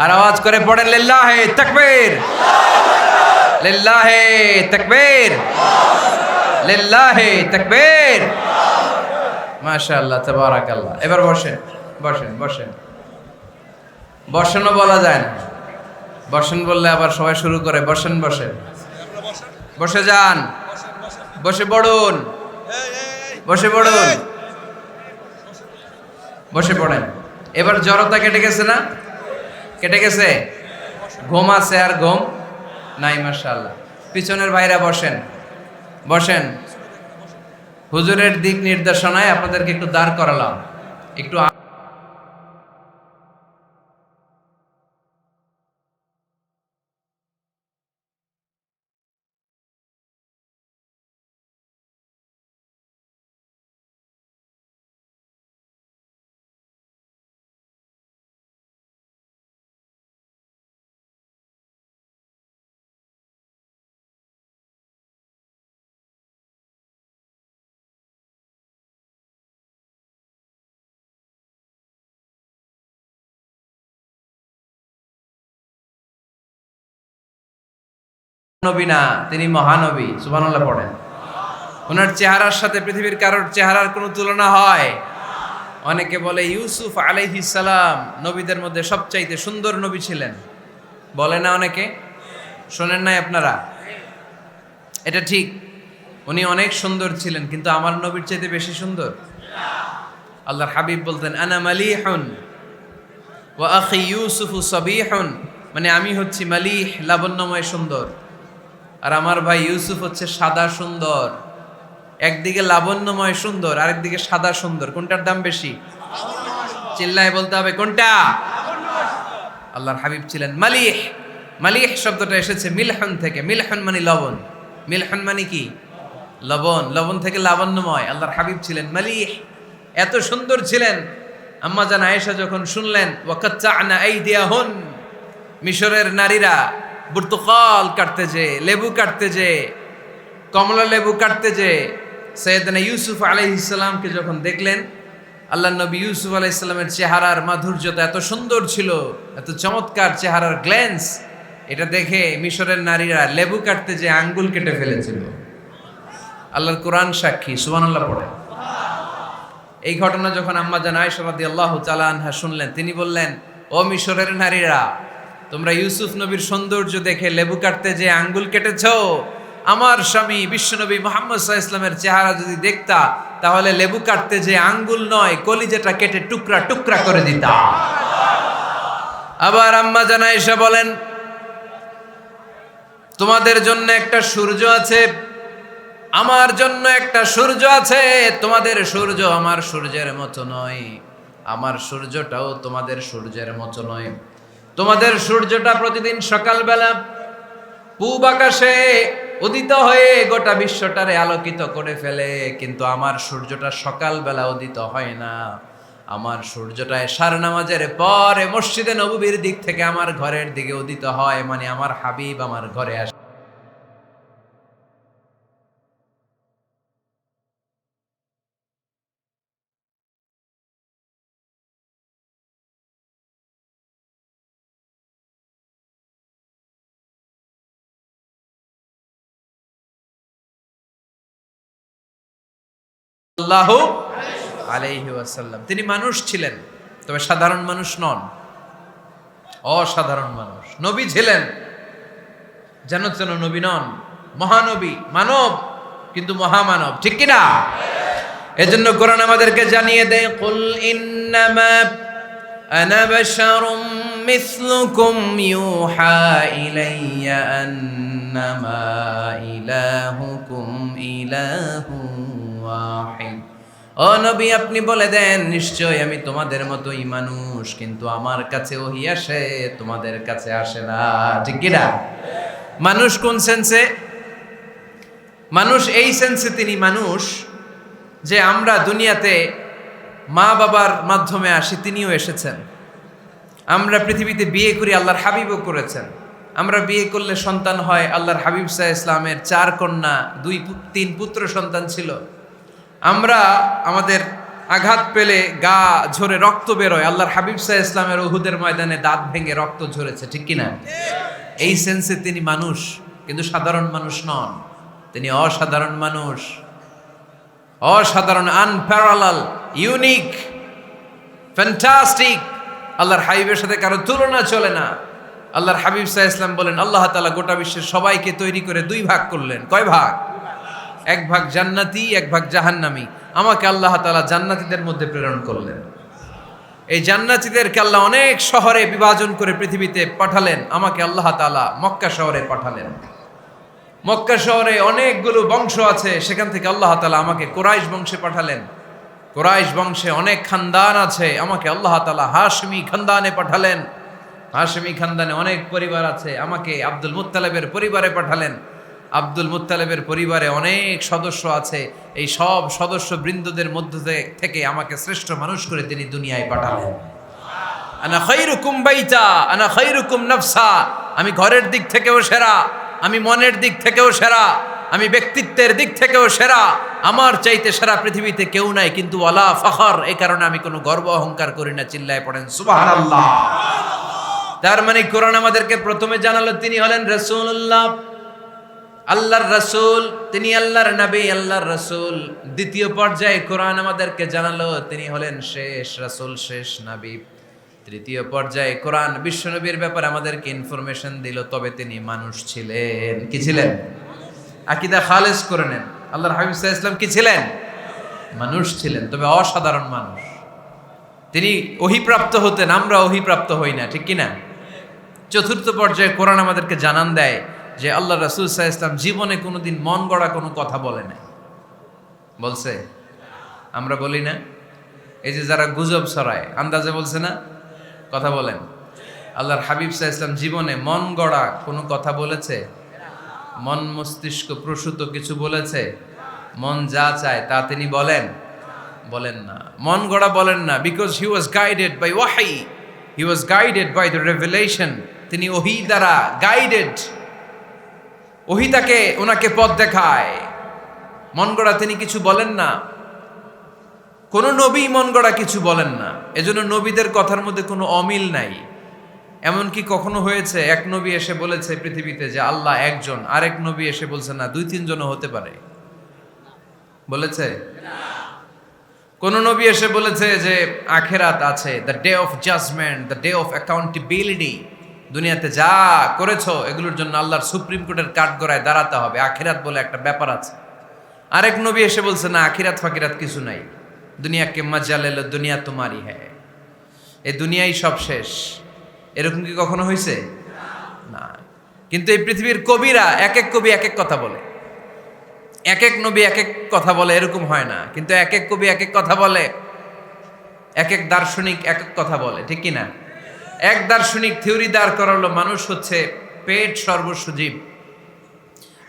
[SPEAKER 1] আর আওয়াজ করে পড়েন, লিল্লাহে তাকবীর, লিল্লাহে তাকবীর, লিল্লাহে তাকবীর। মাশাআল্লাহ, তাবারাকাল্লাহ। এবার বসেন, বসেন, বসেন। বসেনও বলা যায় না, বসেন বললে আবার সবাই শুরু করে বসেন বসেন। বসে যান, বসে পড়ুন, বসে পড়ুন, বসে পড়েন। এবার জড়তা কেটে গেছে না? কেটে গেছে? ঘুম আছে আর ঘুম নাই। মাশাআল্লাহ। পিছনের ভাইরা বসেন, বসেন। হুজুরের দিক নির্দেশনায় আপনাদেরকে একটু দাঁড় করালাম, একটু নবী না, তিনি মহানবী। সুবহানাল্লাহ পড়েন। ওনার চেহারার সাথে পৃথিবীর কারোর চেহারার কোনো তুলনা হয়? অনেকে বলে ইউসুফ আলাইহিস সালাম নবীদের মধ্যে সবচাইতে সুন্দর নবী ছিলেন, বলে না অনেকে? শোনেন নাই আপনারা? এটা ঠিক, উনি অনেক সুন্দর ছিলেন, কিন্তু আমার নবীর চাইতে বেশি সুন্দর? আল্লাহর হাবিব বলতেন, আনা মালিহুন ওয়া আখি ইউসুফু সাবিহুন, মানে আমি হচ্ছি মালিহ, লাবণ্যময় সুন্দর, আর আমার ভাই ইউসুফ হচ্ছে সাদা সুন্দর। একদিকে লাবণ্যময় সুন্দর, আরেকদিকে সাদা সুন্দর। কোনটার দাম বেশি? চিল্লায় বলতে হবে কোনটা? আল্লাহর হাবিব ছিলেন মালিহ। মালিহ শব্দটা এসেছে মিলহন থেকে। মিলহন মানে লবণ। মিলহন মানে কি? লবণ। লবণ থেকে লাবণ্যময়। আল্লাহর হাবিব ছিলেন মালিহ, এত সুন্দর ছিলেন। আম্মা জান আয়েশা যখন শুনলেন ওয়াকাত্তা'না আইদিয়াহুন, মিশরের নারীরা বুর্তুকাল কাটতে যে, লেবু কাটতে যে, কমলা লেবু কাটতে যে সাইয়েদনা ইউসুফ আলাইহিস সালামকে যখন দেখলেন, আল্লাহর নবী ইউসুফ আলাইহিস সালামের চেহারার মাধুর্যতা এত সুন্দর ছিল, এত চমৎকার চেহারার গ্ল্যান্স, এটা দেখে মিশরের নারীরা লেবু কাটতে যে আঙ্গুল কেটে ফেলেছিল। আল্লাহর কোরআন সাক্ষী, সুবহানাল্লাহ পড়ে। এই ঘটনা যখন আম্মা জান আয়েশা রাদিয়াল্লাহু তাআলা আনহা শুনলেন, তিনি বললেন, ও মিশরের নারীরা, তোমরা ইউসুফ নবীর সৌন্দর্য দেখে লেবু কাটতে যে আঙ্গুল কেটেছো, আমার স্বামী বিশ্বনবী মুহাম্মদ সাল্লাল্লাহু আলাইহি ওয়াসাল্লামের চেহারা যদি দেখতা, তাহলে লেবু কাটতে যে আঙ্গুল নয়, কলিজাটা কেটে টুকরা টুকরা করে দিতা। আবার আম্মা জান আয়েশা বলেন, তোমাদের জন্য একটা সূর্য আছে, আমার জন্য একটা সূর্য আছে। তোমাদের সূর্য আমার সূর্যের মতো নয়, আমার সূর্যটাও তোমাদের সূর্যের মতো নয়। তোমাদের সূর্যটা প্রতিদিন সকালবেলা পূব আকাশে উদিত হয়ে গোটা বিশ্বটারে আলোকিত করে ফেলে, কিন্তু আমার সূর্যটা সকালবেলা উদিত হয় না। আমার সূর্যটা এশার নামাজের পরে মসজিদে নববীর দিক থেকে আমার ঘরের দিকে উদিত হয়, মানে আমার হাবিব আমার ঘরে আসে। সাল্লাল্লাহু আলাইহি ওয়াসাল্লাম, তিনি মানুষ ছিলেন, তবে সাধারণ মানুষ নন, অসাধারণ মানুষ। নবী ছিলেন, যেন যেন নবী নন, মহানবী, মানব কিন্তু মহামানব, ঠিক কিনা? এজন্য কোরআন আমাদেরকে জানিয়ে দেয়, কুল ইন্নামা আনা বাশারুম মিসলুকুম ইউহা ইলাইয়া আন্নামা ইলাহুকুম ইলাহুন ওয়াহিদ। ও নবী, আপনি বলে দেন, নিশ্চয় আমি তোমাদের মতোই মানুষ, কিন্তু আমার কাছে ওহী আসে, তোমাদের কাছে আসে না, ঠিক কিনা? মানুষ কোন সেন্সে? মানুষ এই সেন্সে তিনি মানুষ যে আমরা দুনিয়াতে মা বাবার মাধ্যমে আসি, তিনিও এসেছেন। আমরা পৃথিবীতে বিয়ে করি, আল্লাহর হাবিবও করেছেন। আমরা বিয়ে করলে সন্তান হয়, আল্লাহর হাবিব সাল্লাল্লাহু আলাইহি ইসলামের 4 কন্যা, 2-3 পুত্র সন্তান ছিল। আমরা আমাদের আঘাত পেলে গা ঝরে রক্ত বেরোয়, আল্লাহর হাবিব সাল্লাল্লাহু আলাইহি ইসলামের উহুদের ময়দানে দাঁত ভেঙে রক্ত ঝরেছে, ঠিক কিনা? এই সেন্সে তিনি মানুষ, কিন্তু সাধারণ মানুষ নন, তিনি অসাধারণ মানুষ, অসাধারণ, আনপ্যারালাল, ইউনিক, ফ্যান্টাস্টিক। আল্লাহর হাবিবের সাথে কারো তুলনা চলে না। আল্লাহর হাবিব সাল্লাল্লাহু আলাইহি ওয়াসাল্লাম বলেন, আল্লাহ তাআলা গোটা বিশ্বের সবাইকে তৈরি করে 2 ভাগ করলেন। কয় ভাগ? 1 ভাগ জান্নাতি, 1 ভাগ জাহান্নামী। আমাকে আল্লাহ তাআলা জান্নাতীদের মধ্যে প্রেরণ করলেন। এই জান্নাতীদেরকে আল্লাহ অনেক শহরে বিভাজন করে পৃথিবীতে পাঠালেন, আমাকে আল্লাহ তাআলা মক্কা শহরে পাঠালেন। মক্কা শহরে অনেকগুলো বংশ আছে, সেখান থেকে আল্লাহ তাআলা আমাকে কুরাইশ বংশে পাঠালেন। কুরাইশ বংশে অনেক খানদান আছে, আমাকে আল্লাহ তাআলা হাশমি খানদানে পাঠালেন। হাশমি খানদানে অনেক পরিবার আছে, আমাকে আব্দুল মুত্তালিবের পরিবারে পাঠালেন। আব্দুল মুত্তালিবের পরিবারে অনেক সদস্য আছে, এই সব সদস্য বৃন্দদের মধ্যে থেকে আমাকে শ্রেষ্ঠ মানুষ করে তিনি দুনিয়ায় পাঠালেন। আনা খায়রুকুম বাইতা আনা খায়রুকুম নাফসা, আমি ঘরের দিক থেকেও সেরা, আমি মনের দিক থেকেও সেরা, আমি ব্যক্তিত্বের দিক থেকেও সেরা, আমার চাইতে সেরা পৃথিবীতে কেউ নাই। কিন্তু ওয়ালা ফখর, এই কারণে আমি কোনো গর্ব অহংকার করি না। চিল্লায় পড়েন সুবহানাল্লাহ। তার মানে কোরআন আমাদেরকে প্রথমে জানালো তিনি হলেন রাসূলুল্লাহ, আল্লাহর রাসূল, তিনি আল্লাহর নবী, আল্লাহর রাসূল। দ্বিতীয় পর্যায়ে কোরআন আমাদেরকে জানালো তিনি হলেন শেষ রাসূল, শেষ নবী। তৃতীয় পর্যায়ে কোরআন বিশ্বনবীর ব্যাপারে আমাদেরকে ইনফরমেশন দিল, তবে তিনি মানুষ ছিলেন। কি ছিলেন? আকীদা খালেস করে নেন, আল্লাহর হাবিব সাল্লাল্লাহু আলাইহি ওয়াসাল্লাম কি ছিলেন? মানুষ ছিলেন, তবে অসাধারণ মানুষ। তিনি ওহীপ্রাপ্ত হতেন, আমরা ওহীপ্রাপ্ত হই না, ঠিক কিনা? চতুর্থ পর্যায়ে কোরআন আমাদেরকে জানান দেয় যে আল্লাহ রাসূল সাল্লাল্লাহু আলাইহি ওয়াসাল্লাম জীবনে কোনোদিন মন গড়া কোনো কথা বলে নাই। বলছে? আমরা বলি না? এই যে যারা গুজব ছড়ায়, আন্দাজে বলছে না? কথা বলেন। আল্লাহর হাবিব সাল্লাল্লাহু আলাইহি ওয়াসাল্লাম জীবনে মন গড়া কোনো কথা বলেছে? মন মস্তিষ্ক প্রসূত কিছু বলেছে? মন যা চায় তা তিনি বলেন? বলেন না। মন গড়া বলেন না, because he was guided by ওয়াহি, he was guided by the revelation. তিনি ওহী দ্বারা গাইডেড, ওহী তাকে ওনাকে পথ দেখায়। মন গড়া তিনি কিছু বলেন না, কোন নবী মন গড়া কিছু বলেন না। এজন্য নবীদের কথার মধ্যে কোনো অমিল নাই। এমনকি কখনো হয়েছে এক নবী এসে বলেছে পৃথিবীতে যে আল্লাহ একজন, আরেক নবী এসে বলছে না 2-3 জনও হতে পারে? বলেছে? কোন নবী এসে বলেছে যে আখেরাত আছে, the day of judgement, the day of accountability, দুনিয়াতে যা করেছো এগুলোর জন্য আল্লাহর সুপ্রিম কোর্টের কাঠগড়ায় দাঁড়াতে হবে, আখেরাত বলে একটা ব্যাপার আছে? আরেক নবী এসে বলছে না, আখিরাত ফাকিরাত কিছু নাই, দুনিয়াকে মজা লেলো, দুনিয়া তোমারই হ্যাঁ, এই দুনিয়াই সব শেষ। এরকম কি কখনো হয়েছে? না। কিন্তু এই পৃথিবীর কবিরা এক এক কবি এক এক কথা বলে, এক এক নবী এক এক কথা বলে, এরকম হয় না। কিন্তু এক এক কবি এক এক কথা বলে, এক এক দার্শনিক এক এক কথা বলে, ঠিক কি না? এক দার্শনিক থিওরি দাঁড় করালো মানুষ হচ্ছে পেট সর্বস্ব জীব,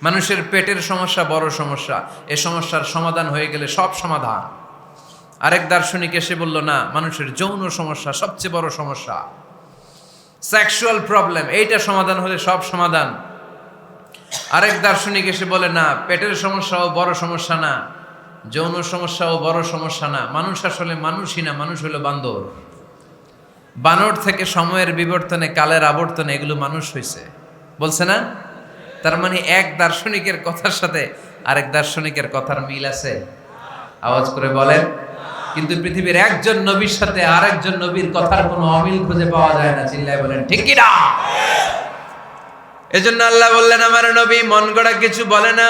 [SPEAKER 1] মানুষের পেটের সমস্যা বড় সমস্যা, এ সমস্যার সমাধান হয়ে গেলে সব সমাধান। আরেক দার্শনিক এসে বলল না, মানুষের যৌন সমস্যা সবচেয়ে বড় সমস্যা, সেক্সুয়াল প্রবলেম, এইটা সমাধান হলে সব সমাধান। আরেক দার্শনিক এসে বলে না, পেটের সমস্যাও বড় সমস্যা না, যৌন সমস্যাও বড় সমস্যা না, মানুষ আসলে মানুষই না, মানুষ হলো বান্দর। বানর থেকে সময়ের বিবর্তনে, কালের আবর্তনে এগুলো মানুষ হয়েছে, বলছে না? তার মানে এক দার্শনিকের কথার সাথে আরেক দার্শনিকের কথার মিল আছে? আওয়াজ করে বলেন। কিন্তু পৃথিবীর একজন নবীর সাথে আরেকজন নবীর কথার কোনো অমিল খুঁজে পাওয়া যায় না, চিল্লায় বলেন ঠিক কি না? এজন্য আল্লাহ বললেন আমার নবী মন গড়া কিছু বলে না।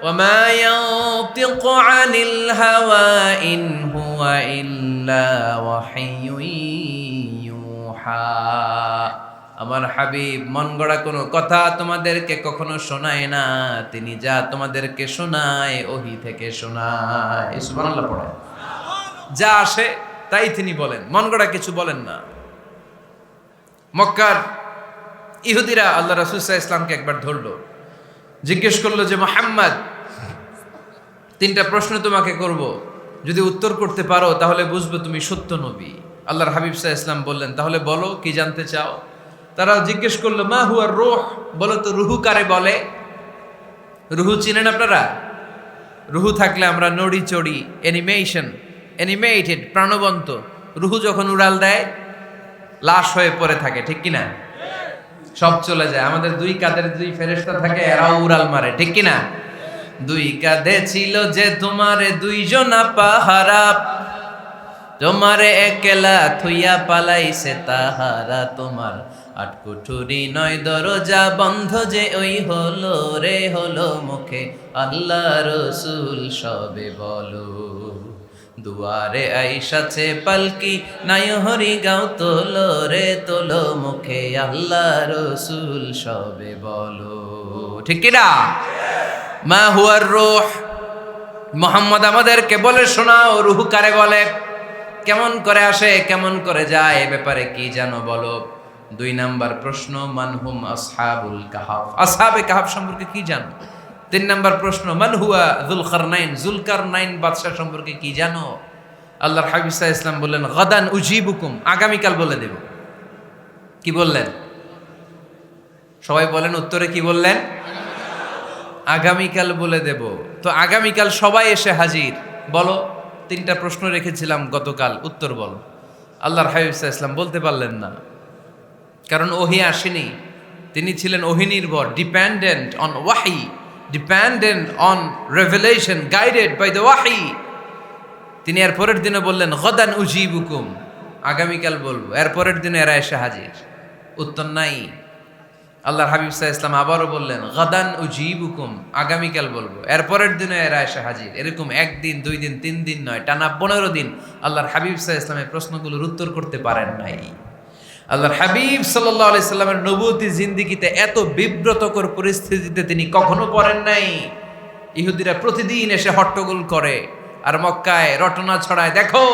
[SPEAKER 1] ওয়ামা ইয়ানতিকু আনিল হাওয়া ইন হুয়া ইল্লা ওয়াহিয়ুন ইউহা। আমার হাবিব মন গড়া কোনো কথা তোমাদেরকে কখনো শোনায় না, তিনি যা তোমাদেরকে শোনায় ওহী থেকে শোনায়। সুবহানাল্লাহ পড়ে। যা আসে তাই তিনি বলেন, মন গড়া কিছু বলেন না। মক্কার ইহুদিরা আল্লাহ রাসূল সাল্লাল্লাহু আলাইহি ওয়াসাল্লামকে একবার ধরলো, জিজ্ঞেস করলো যে মুহাম্মদ, 3টা প্রশ্ন তোমাকে করব, যদি উত্তর করতে পারো তাহলে বুঝবো তুমি সত্য নবী। আল্লাহর হাবিব সাল্লাল্লাহু আলাইহি ওয়াসাল্লাম বললেন, তাহলে বলো কি জানতে চাও? তারা জিজ্ঞেস করলো মা হুয়ার রূহ, বলো তো রুহু কারে বলে? রুহু চিনেন আপনারা? রুহু থাকলে আমরা নড়ি চড়ি, অ্যানিমেটেড, প্রাণবন্ত। রুহু যখন উড়াল দেয় লাশ হয়ে পড়ে থাকে, ঠিক কিনা? সব চলে যায়। আমাদের 2 কাঁধের 2 ফেরেশতা থাকে, এরাও উড়াল মারে, ঠিক কিনা? 2 কাঁধে ছিল যে তোমারে 2 জনা পাহারা, তোমারে একলা থুইয়া পালাইছে তাহারা, তোমার 8 কুঠুরি 9 দরজা বন্ধ যে ওই হলো রে হলো মুখে আল্লাহ রসুল সবে বলো, দুয়ারে আইসাছে পালকি নাই হরি গাও তোলো রে তোলো মুখে আল্লাহ রসুল সবে বলো, ঠিক কিনা? মা হুয়ার রূহ, মুহাম্মদ আমাদেরকে বলে শোনাও রুহু কারে বলে, কেমন করে আসে, কেমন করে যায়, এ ব্যাপারে কি জানো বলো। 2 নাম্বার প্রশ্ন মানহুম আসহাবুল কাহাফ, আসহাবে কাহাফ সম্পর্কে কি জানো? 3 নাম্বার প্রশ্ন মান হুয়া যুলকারনাইন, যুলকারনাইন বাদশা সম্পর্কে কি জানো? আল্লাহর হাবিব সাল্লাল্লাহু আলাইহি ওয়াসাল্লাম বললেন গাদান উজিবুকুম, আগামীকাল বলে দেব। কি বললেন? সবাই বলেন উত্তরে কি বললেন? আগামীকাল বলে দেব। তো আগামীকাল সবাই এসে হাজির, বলো 3টা প্রশ্ন রেখেছিলাম গতকাল, উত্তর বলো। আল্লাহর হাবিব সাল্লাল্লাহু আলাইহি ওয়াসাল্লাম বলতে পারলেন না, কারণ ওহী আসেনি। তিনি ছিলেন ওহী নির্ভর, ডিপেন্ডেন্ট অন ওয়াহি, dependent on revelation, guided by the ওয়াহি। তিনি এর পরের দিনে বললেন গাদান উজিবুকুম, আগামীকাল বলবো। এর পরের দিনে এরা এসে হাজির, উত্তর নাই। আল্লাহর হাবিব সাল্লাল্লাহু আলাইহি ওয়াসাল্লাম আবারও বললেন গাদান উজিবুকুম, আগামীকাল বলবো। এর পরের দিনে এরা এসে হাজির। এরকম 1 দিন 2 দিন 3 দিন নয়, টানা 15 দিন আল্লাহর হাবিব সাল্লাল্লাহু আলাইহি ওয়াসাল্লামের প্রশ্নগুলোর উত্তর করতে পারেন নাই। আল্লাহর হাবিব সাল্লাল্লাহু আলাইহি সাল্লামের নবুয়তি জিন্দেগিতে এত বিব্রতকর পরিস্থিতিতে তিনি কখনো পড়েন নাই। ইহুদিরা প্রতিদিন এসে হট্টগোল করে আর মক্কায় রটনা ছড়ায়, দেখো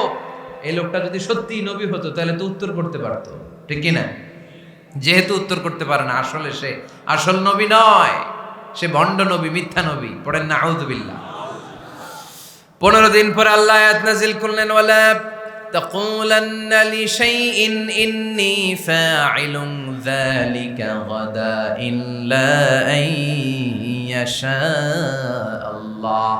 [SPEAKER 1] এই লোকটা যদি সত্যিই নবী হতো তাহলে তো উত্তর করতে পারতো, ঠিক কি না? যেহেতু উত্তর করতে পারে না, আসলে সে আসল নবী নয়, সে ভণ্ড নবী, মিথ্যা নবী। পড়েন না আউযুবিল্লাহ। 15 দিন পর আল্লাহ আয়াত নাযিল করলেন ওয়ালা তাকুলান্না লিশাইইন ইন্নী ফাইলুন যালিকা গাদা ইল্লা আন ইয়াশা আল্লাহ।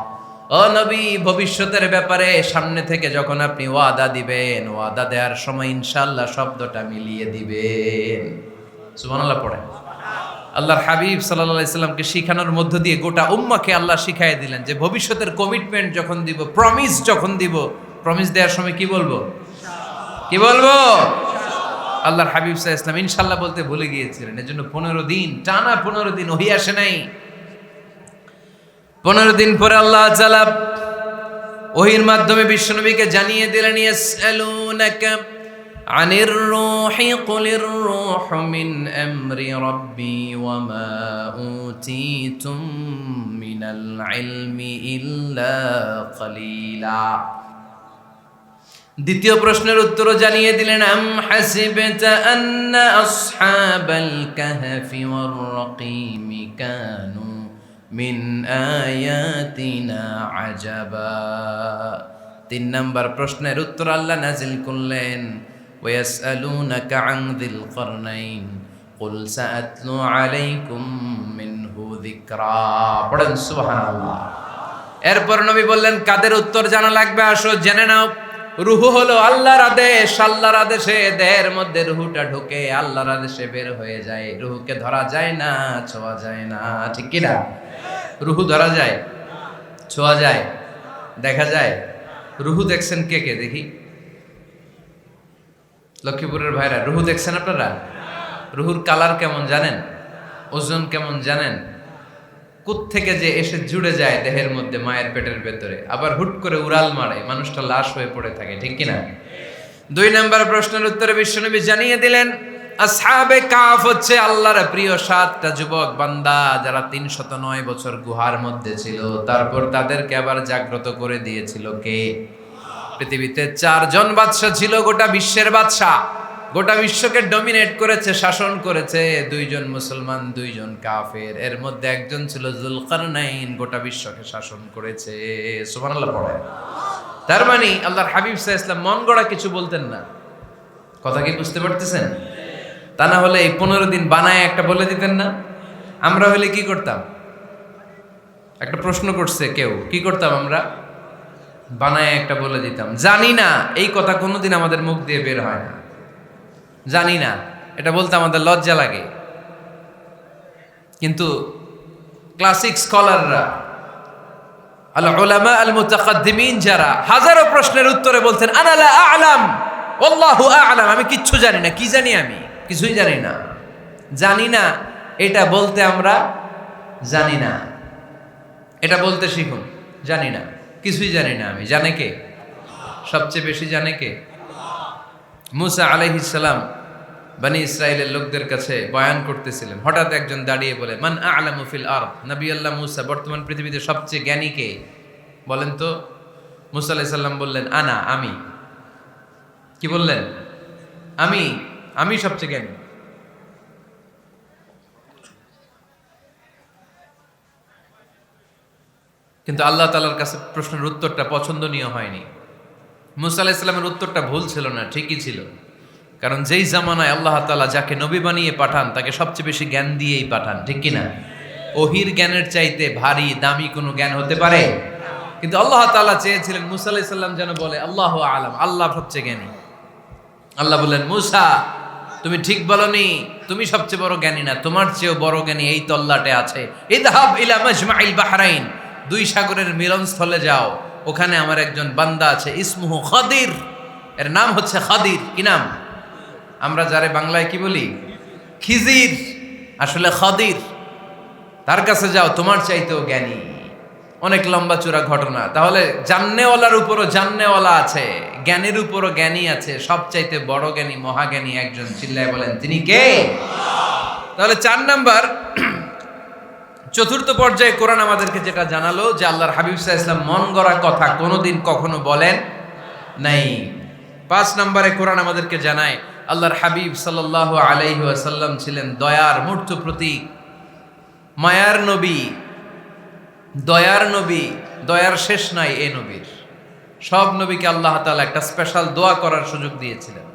[SPEAKER 1] ও নবী, ভবিষ্যতের ব্যাপারে সামনে থেকে যখন আপনি ওয়াদা দিবেন, ওয়াদা দেওয়ার সময় ইনশাআল্লাহ শব্দটা মিলিয়ে দিবেন। সুবহানাল্লাহ পড়ে। আল্লাহর হাবিব সাল্লাল্লাহু আলাইহি সাল্লামকে শিখানোর মধ্য দিয়ে গোটা উম্মাহকে আল্লাহ শিখাইয়ে দিলেন যে ভবিষ্যতের কমিটমেন্ট যখন দিব, প্রমিস যখন দিব, প্রমিস দেওয়ার সময় কি বলবো? কি বলবো? আল্লাহর হাবিব সাল্লাল্লাহু আলাইহি সাল্লাম ইনশাআল্লাহ বলতে ভুলে গিয়েছিলেন। এজন্য 15 দিন টানা 15 দিন ওহী আসে নাই। 15 দিন পরে আল্লাহ তাআলা ওহীর মাধ্যমে বিশ্বনবীকে জানিয়ে দিলেন, ইয়াসআলুনাকা আনির রূহি কুলির রূহু মিন আমরি রাব্বি ওয়া মা উতীতুম মিনাল ইলমি ইল্লা কালিলা। দ্বিতীয় প্রশ্নের উত্তরও জানিয়ে দিলেন, আম হাসিবতা আন্না আসহাবাল কাহফি ওয়ার রাকিমি কানু মিন আয়াতিনা আজাবা। 3 নম্বর প্রশ্নের উত্তর আল্লাহ নাজিল করলেন, ওয়াসআলুনাকা আন যিল কারনাইন কুল সাআতলু আলাইকুম মিনহু যিকরা। পড়েন সুবহানাল্লাহ। এরপর নবী বললেন, কাদের উত্তর জানা লাগবে? আসো জেনে নাও। রুহু হলো আল্লাহর আদেশ। আল্লাহর আদেশে দেহের মধ্যে রুহুটা ঢোকে, আল্লাহর আদেশে বের হয়ে যায়। রুহুকে ধরা যায় না, ছোঁয়া যায় না, ঠিক কি না? রুহু ধরা যায়, ছোঁয়া যায়, দেখা যায়? রুহু দেখছেন কে কে? দেখি লক্ষ্মীপুরের ভাইরা, রুহু দেখছেন আপনারা? রুহুর কালার কেমন জানেন? ওজন কেমন জানেন? কোত্থেকে যে এসে জুড়ে যায় দেহের মধ্যে, মায়ের পেটের ভেতরে, আবার হুট করে উড়াল মারে, মানুষটা লাশ হয়ে পড়ে থাকে, ঠিক কিনা? 2 নম্বর প্রশ্নের উত্তরে বিশ্বনবী জানিয়ে দিলেন, আসহাবে কাফ হচ্ছে আল্লাহর প্রিয় 7টা যুবক বান্দা, যারা 309 বছর গুহার মধ্যে ছিল। তারপর তাদেরকে আবার জাগ্রত করে দিয়েছিল কে? পৃথিবীতে 4 জন বাদশা ছিল, গোটা বিশ্বের বাদশা, গোটা বিশ্বকে ডমিনেট করেছে, শাসন করেছে। 2 জন মুসলমান, 2 জন কাফের। এর মধ্যে একজন ছিল যুলকারনাইন, গোটা বিশ্বকে শাসন করেছে। সুবহানাল্লাহ পড়ে। তার মানে আল্লাহর হাবিব সাল্লাল্লাহু আলাইহি ওয়াসাল্লাম মন গড়া কিছু বলতেন না। কথা কি বুঝতে পারতেছেন? তা না হলে এই 15 দিন বানায় একটা বলে দিতেন না? আমরা হলে কি করতাম? একটা প্রশ্ন করছে কেউ, কি করতাম আমরা? বানায় একটা বলে দিতাম। জানি না, এই কথা কোনোদিন আমাদের মুখ দিয়ে বের হয় না। জানি না, এটা বলতে আমাদের লজ্জা লাগে। কিন্তু ক্লাসিক স্কলাররা, আল উলামা আল মুতাকাদ্দিমিন, যারা হাজারো প্রশ্নের উত্তরে বলতেন, আনা লা আ'লাম আল্লাহু আ'লাম, আমি কিচ্ছু জানি না। কি জানি? আমি কিছুই জানি না। জানি না এটা বলতে আমরা জানি না, এটা বলতে শিখুন। জানি না, কিছুই জানি না আমি। জানে কে? সবচেয়ে বেশি জানে কে? মুসা আলাইহিস সালাম বনি ইসরাইলের লোকদের কাছে বয়ান করতেছিলেন। হঠাৎ একজন দাঁড়িয়ে বলে, মান আ'লামু ফিল আরদ। নবী আল্লাহ মুসা, বর্তমান পৃথিবীতে সবচেয়ে জ্ঞানী কে বলেন তো? মুসা আলাইহিস সালাম বললেন, আনা, আমি। কি বললেন? আমি সবচেয়ে জ্ঞানী। কিন্তু আল্লাহ তাআলার কাছে প্রশ্নের উত্তরটা পছন্দনীয় হয়নি। মুসা আলাইহিস সালামের উত্তরটা ভুল ছিল না, ঠিকই ছিল। কারণ যেই জামানায় আল্লাহ তাআলা যাকে নবী বানিয়ে পাঠান, তাকে সবচেয়ে বেশি জ্ঞান দিয়েই পাঠান, ঠিক কিনা? ওহির জ্ঞানের চাইতে ভারী দামি কোনো জ্ঞান হতে পারে? কিন্তু আল্লাহ তাআলা চেয়েছিলেন মুসা আলাইহিস সালাম যেন বলে আল্লাহু আ'লাম, আল্লাহ সবচেয়ে জ্ঞানী। আল্লাহ বললেন, মুসা তুমি ঠিক বলনি, তুমি সবচেয়ে বড় জ্ঞানী না, তোমার চেয়েও বড় জ্ঞানী এই তল্লাটে আছে। ইযহাব ইলা মাজমাইল বাহরাইন, 2 সাগরের মিলনস্থলে যাও, ওখানে আমার একজন বান্দা আছে, ইসমুহু খাদির, এর নাম হচ্ছে খাদির। কি নাম? আমরা যারে বাংলায় কি বলি? খিজির, আসলে খাদির। তার কাছে যাও, তোমার চাইতেও জ্ঞানী। অনেক লম্বা চূড়া ঘটনা। তাহলে জান্নেওয়ালার উপরও জান্নেওয়ালা আছে, জ্ঞানের উপরও জ্ঞানী আছে। সবচাইতে বড় জ্ঞানী, মহাজ্ঞানী একজন, চিল্লায় বলেন তিনি কে? তাহলে 4 নাম্বার, চতুর্থ পর্যায়ে কোরআন আমাদেরকে যেটা জানালো যে আল্লাহর হাবিব সাল্লাল্লাহু আলাইহি ওয়াসাল্লাম মন গড়া কথা কোনোদিন কখনো বলেন নাই। 5 নম্বরে কোরআন আমাদেরকে জানায় আল্লাহর হাবিব সাল্লাল্লাহু আলাইহি ওয়াসাল্লাম ছিলেন দয়ার মূর্ত প্রতীক, মায়ার নবী, দয়ার নবী। দয়ার শেষ নাই এই নবীর। সব নবীকে আল্লাহ তাআলা একটা স্পেশাল দোয়া করার সুযোগ দিয়েছিলেন,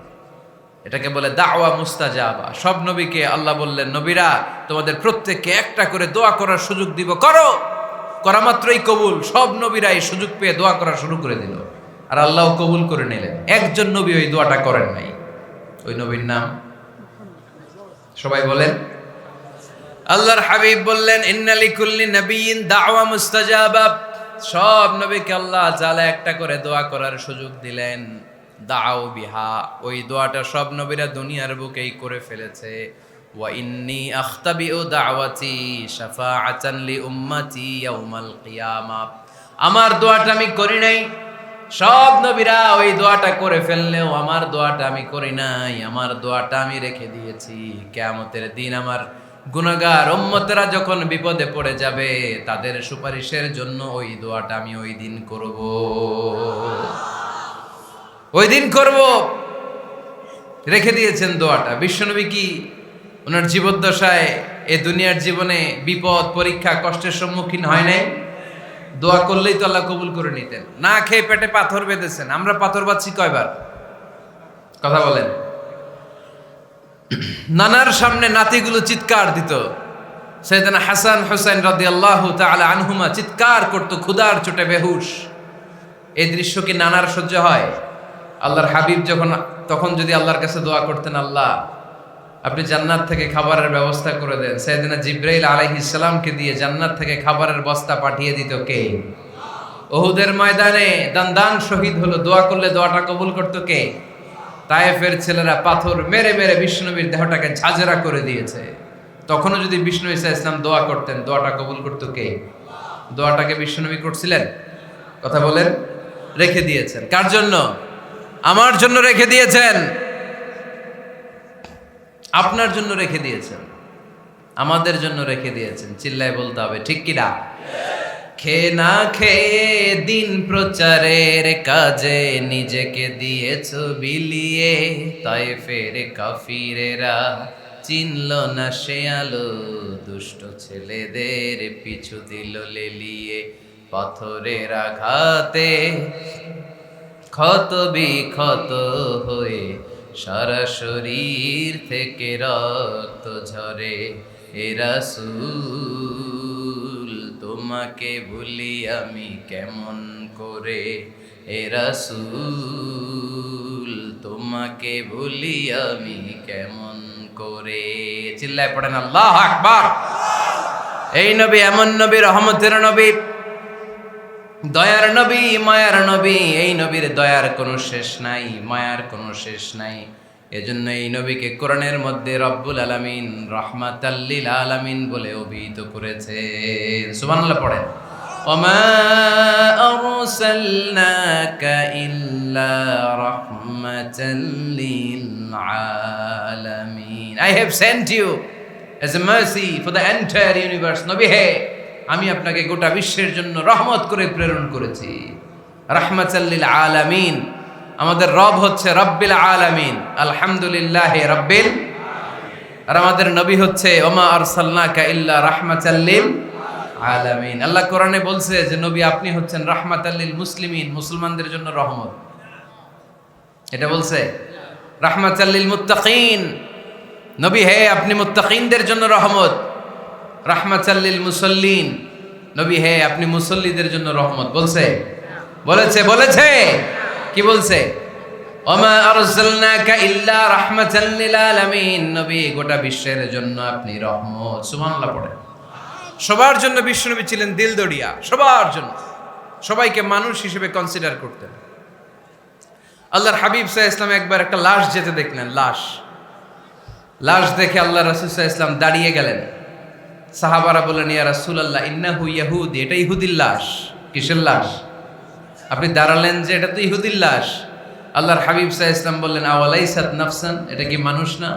[SPEAKER 1] এটাকে বলে দাওয়া মুস্তাজাবা। সব নবীকে আল্লাহ বললেন, নবীরা তোমাদের প্রত্যেককে একটা করে দোয়া করার সুযোগ দিব, করো। করা মাত্রই কবুল। সব নবীরা এই সুযোগ পেয়ে দোয়া করা শুরু করে দিল, আর আল্লাহ কবুল করে নিলেন। একজন নবী ওই দোয়াটা করেন নাই। ওই নবীর নাম সবাই বলেন। আল্লাহর হাবিব বললেন, ইন্না লিকুল্লি নাবিয়্যিন দাওয়া মুস্তাজাবা। সব নবীকে আল্লাহ তাআলা একটা করে দোয়া করার সুযোগ দিলেন। দাও বিহা, ওই দোয়াটা সব নবীরা দুনিয়ার বুকেই করে ফেলেছে। ওয়া ইন্নী আখতাবিউ দাওয়াতি শাফাআতান লি উম্মতি ইয়াউমাল কিয়ামা। আমার দোয়াটা আমি করি নাই, সব নবীরা ওই দোয়াটা করে ফেললেও আমার দোয়াটা আমি করি নাই। আমার দোয়াটা আমি রেখে দিয়েছি, কিয়ামতের দিন আমার গুনাহগার উম্মতেরা যখন বিপদে পড়ে যাবে তাদের সুপারিশের জন্য ওই দোয়াটা আমি ওই দিন করব, ওই দিন করব। রেখে দিয়েছেন দোয়াটা। বিশ্বনবী কি ওনার জীবদ্দশায় এ দুনিয়ার জীবনে বিপদ পরীক্ষা কষ্টের সম্মুখীন হয় নাই? দোয়া করলেই তো আল্লাহ কবুল করে নিতেন। না খেয়ে পেটে পাথর বেঁধেছেন। আমরা পাথর বাঁধছি কয়বার? কথা বলেন। নানার সামনে নাতিগুলো চিৎকার দিত। সাইয়েদনা হাসান হুসাইন রাদিয়াল্লাহু তাআলা আনহুমা চিৎকার করতো ক্ষুধার চোটে বেহুশ। এই দৃশ্য কি নানার সহ্য হয়? আল্লাহর হাবিব তখন যদি আল্লাহর কাছে দোয়া করতেন, আল্লাহ আপনি জান্নাত থেকে খাবারের ব্যবস্থা করে দেন, সাইয়েদনা জিবরাইল আলাইহিস সালামকে দিয়ে জান্নাত থেকে খাবারের বস্তা পাঠিয়ে দিত কে? উহুদের ময়দানে দান শহীদ হলো, দোয়া করলে দোয়াটা কবুল করতো কে? তায়েফের ছেলেরা পাথর মেরে মেরে বিষ্ণুনবীর দেহটাকে ঝাঁঝরা করে দিয়েছে। তখনও যদি বিষ্ণু ঈসা ইসলাম দোয়া করতেন, দোয়াটা কবুল করতো কে? দোয়াটাকে বিষ্ণুনবী করছিলেন? কথা বলেন। রেখে দিয়েছেন। কার জন্য? আমার জন্য রেখে দিয়েছেন, আপনার জন্য রেখে দিয়েছেন, আমাদের জন্য রেখে দিয়েছেন। চিল্লায় বলতে হবে ঠিক কিনা? খেয়ে না খেয়ে দিন প্রচারের কাজে নিজেকে দিয়েছ বিলিয়ে, তায়েফের কাফিরেরা চিনল না সে আলো, দুষ্ট ছেলেদের পিছু দিল লেলিয়ে। পাথরের আঘাতে ক্ষত বিক্ষত হয়ে সারা শরীর থেকে রক্ত ঝরে। এ রাসূল তোমাকে ভুলি আমি কেমন করে, এ রাসূল তোমাকে ভুলি আমি কেমন করে। চিল্লায় পড়েন আল্লাহু আকবার। এই নবী এমন নবী, রহমতের নবী, দয়ার নবী, মায়ার নবী। এই নবীর দয়ার কোনো শেষ নাই, মায়ার কোনো শেষ নাই। এজন্য এই নবীকে কোরআনের মধ্যে রব্বুল আলামিন রাহমাতাল লিল আলামিন বলে অভিহিত করেছে। সুবহানাল্লাহ পড়েন। ওমা আরসালনাকা ইল্লা রাহমাতাল লিল আলামিন। I have sent you as a mercy for the entire universe. নবী হে, আমি আপনাকে গোটা বিশ্বের জন্য রহমত করে প্রেরণ করেছি। রাহমাতাল লিল আলামিন। আমাদের রব হচ্ছে রব্বিল আলামিন, আলহামদুলিল্লাহি রাব্বিল। আর আমাদের নবী হচ্ছে ওমা আরসালনাকা ইল্লা রাহমাতাল লিল আলামিন। আল্লাহ কোরআনে বলছে যে নবী আপনি হচ্ছেন রাহমাতাল লিল মুসলিমিন, মুসলমানদের জন্য রহমত। এটা বলছে। রাহমাতাল লিল মুত্তাকিন, নবী হে আপনি মুত্তাকিনদের জন্য রহমত। রাহমাতাল লিল মুসাল্লিন, নবী হে আপনি মুসল্লিদের জন্য রহমত। বলছে? বলেছে? বলেছে? কি বলছে? ওমা আরসালনাকা ইল্লা রাহমাতাল লিল আলামিন। নবী গোটা বিশ্বের জন্য আপনি রহমত। সুবহানাল্লাহ পড়েন। সবার জন্য বিশ্বনবী ছিলেন দিলদরিয়া, সবার জন্য, সবাইকে মানুষ হিসেবে কনসিডার করতেন। আল্লাহর হাবিব সাল্লাল্লাহু আলাইহি ওয়াসাল্লাম একবার একটা লাশ যেতে দেখলেন। লাশ দেখে আল্লাহ রাসূল সাল্লাল্লাহু আলাইহি ওয়াসাল্লাম দাঁড়িয়ে গেলেন। সাহাবারা বললেন, ইয়া রাসূলুল্লাহ ইন্নাহু ইয়াহুদি, এটা ইহুদির লাশ। কিসের লাশ? আপনি দাঁড়ালেন যে এটা তো ইহুদির লাশ। আল্লাহর হাবিব সাল্লাল্লাহু আলাইহি ওয়াসাল্লাম বললেন, আওয়ালাইসাত নাফসান, এটা কি মানুষ না?